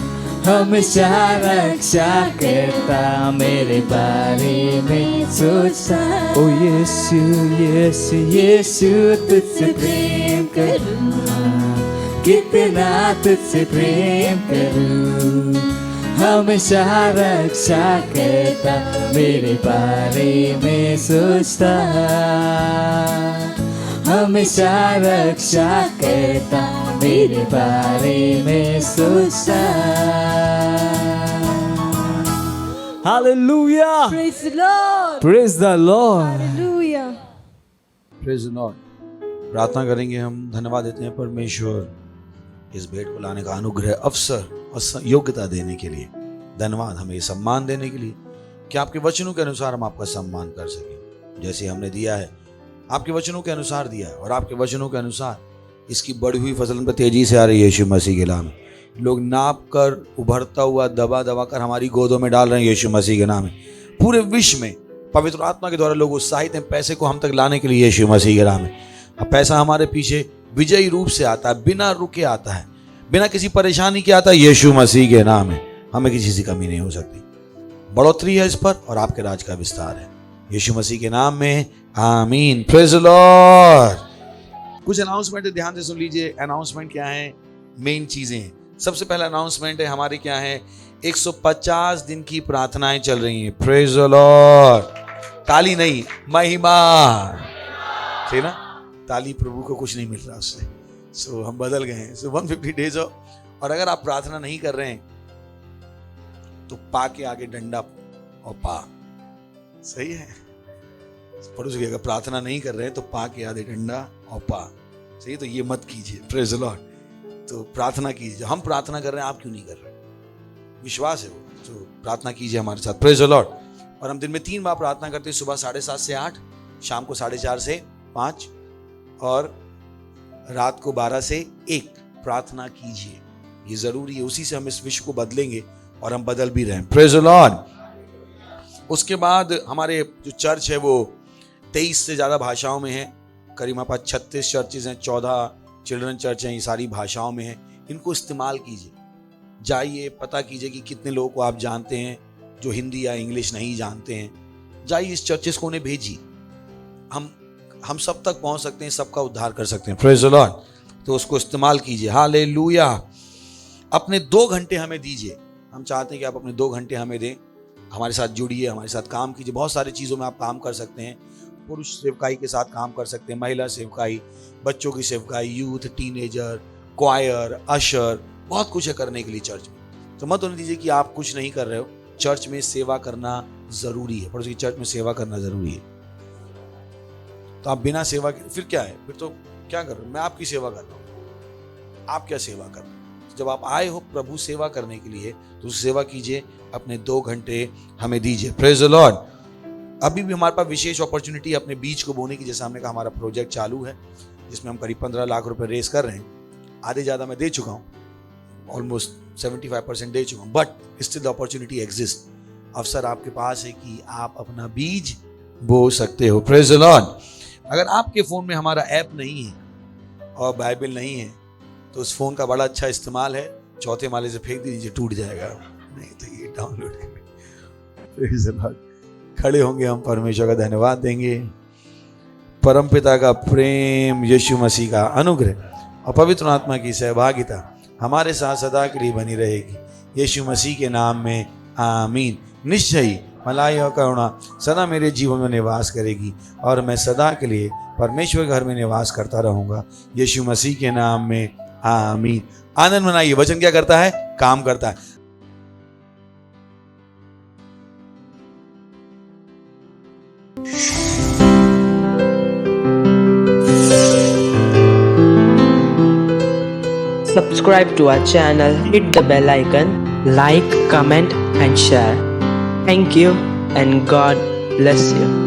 हमेशा रक्षा करता मेरे बारे में सोचता। ओ यीशु यीशु यीशु तुझसे प्रेम करूं, हाँ कितना तुझसे प्रेम करूं, हमेशा रक्षा करता मेरे बारे में सोचता, हमेशा रक्षा करता मेरे बारे में सोचता। Hallelujah Praise the Lord. Praise the Lord. Hallelujah. Praise the Lord. प्रार्थना करेंगे हम। धन्यवाद देते हैं परमेश्वर इस भेंट को लाने का अनुग्रह, अवसर और योग्यता देने के लिए। धन्यवाद हमें सम्मान देने के लिए कि आपके वचनों के अनुसार हम आपका सम्मान कर सकें। जैसे हमने दिया है आपके वचनों के अनुसार दिया है, और आपके वचनों के अनुसार इसकी बढ़ी हुई फसल पर तेजी से आ रही है। यीशु मसीह के नाम में लोग नाप कर उभरता हुआ दबा दबा कर हमारी गोदों में डाल रहे हैं। यीशु मसीह के नाम में पूरे विश्व में पवित्र आत्मा के द्वारा लोग उत्साहित हैं पैसे को हम तक लाने के लिए। यीशु मसीह के नाम में अब पैसा हमारे पीछे विजयी रूप से आता है, बिना रुके आता है, बिना किसी परेशानी के आता है। यीशु मसीह के नाम में हमें किसी से कमी नहीं हो सकती। बढ़ोतरी है इस पर और आपके राज का विस्तार है। यीशु मसीह के नाम में आमीन। Praise the Lord. कुछ अनाउंसमेंट ध्यान से सुन लीजिए। अनाउंसमेंट क्या है? मेन चीजें हैं। सबसे पहला अनाउंसमेंट है हमारी क्या है? 150 दिन की प्रार्थनाएं चल रही हैं। Praise the Lord. ताली नहीं, महिमा। ठीक ना? ताली प्रभु को कुछ नहीं मिल रहा उससे। सो हम बदल गए हैं। सो 150 डेज ऑफ। और अगर आप प्रार्थना नहीं कर रहे हैं तो पा के आगे डंडा और पा। सही है? पड़ोसी अगर प्रार्थना नहीं कर रहे हैं तो पा के आगे डंडा और पा। सही? तो ये मत कीजिए। Praise the lord. तो प्रार्थना कीजिए। हम प्रार्थना कर रहे हैं, आप क्यों नहीं कर रहे? विश्वास है वो। तो प्रार्थना कीजिए हमारे साथ। Praise the Lord. और हम दिन में 3 बार प्रार्थना करते हैं, सुबह 7:30 से 8, शाम को 4:30 से 5 और रात को 12 से 1। प्रार्थना कीजिए, ये जरूरी है। उसी से हम इस विश्व को बदलेंगे और हम बदल भी रहे हैं। Praise the Lord. उसके बाद हमारे जो चर्च है वो 23 से ज़्यादा भाषाओं में है। करीब हमारे पास 36 चर्चेज हैं, 14 चिल्ड्रन चर्च हैं। ये सारी भाषाओं में है। इनको इस्तेमाल कीजिए। जाइए, पता कीजिए कि कितने लोगों को आप जानते हैं जो हिंदी या इंग्लिश नहीं जानते हैं। जाइए इस चर्चेस को, उन्हें भेजिए। हम सब तक पहुंच सकते हैं, सबका उद्धार कर सकते हैं। Praise the lord. तो उसको इस्तेमाल कीजिए। हालेलुया। अपने 2 घंटे हमें दीजिए। हम चाहते हैं कि आप अपने 2 घंटे हमें दें। हमारे साथ जुड़िए, हमारे साथ काम कीजिए। बहुत सारी चीज़ों में आप काम कर सकते हैं। पुरुष सेवकाई के साथ काम कर सकते हैं, महिला सेवकाई, बच्चों की सेवकाई, यूथ, टीनेजर, क्वायर, अशर, बहुत कुछ है करने के लिए चर्च में। तो मत होने दीजिए कि आप कुछ नहीं कर रहे हो। चर्च में सेवा करना जरूरी है। पड़ोसी की चर्च में सेवा करना जरूरी है। तो आप बिना सेवा के फिर क्या है? फिर तो क्या कर रहे हो? मैं आपकी सेवा कर रहा हूँ, आप क्या सेवा कर रहे हो? जब आप आए हो प्रभु सेवा करने के लिए तो सेवा कीजिए। अपने 2 घंटे हमें दीजिए। Praise the Lord. अभी भी हमारे पास विशेष अपॉर्चुनिटी अपने बीज को बोने की। जैसे हमने कहा, हमारा प्रोजेक्ट चालू है जिसमें हम करीब 15 लाख रुपए रेस कर रहे हैं। आधे ज़्यादा मैं दे चुका हूँ, ऑलमोस्ट 75% दे चुका हूँ, but still the opportunity exist. अवसर आपके पास है कि आप अपना बीज बो सकते हो। Praise the Lord. अगर आपके फोन में हमारा ऐप नहीं है और बाइबल नहीं है तो उस फोन का बड़ा अच्छा इस्तेमाल है, चौथे माले से फेंक दीजिए, टूट जाएगा। नहीं तो ये डाउनलोड करें। Praise the Lord. खड़े होंगे, हम परमेश्वर का धन्यवाद देंगे। परमपिता का प्रेम, यीशु मसीह का अनुग्रह और पवित्र आत्मा की सहभागिता हमारे साथ सदा के लिए बनी रहेगी। यीशु मसीह के नाम में आमीन। निश्चय ही भलाई और करुणा सदा मेरे जीवन में निवास करेगी और मैं सदा के लिए परमेश्वर के घर में निवास करता रहूंगा। यीशु मसीह के नाम में आमीन। आनंद मनाइए। वचन क्या करता है? काम करता है। Subscribe to our channel, hit the bell icon, like, comment and share. Thank you and God bless you.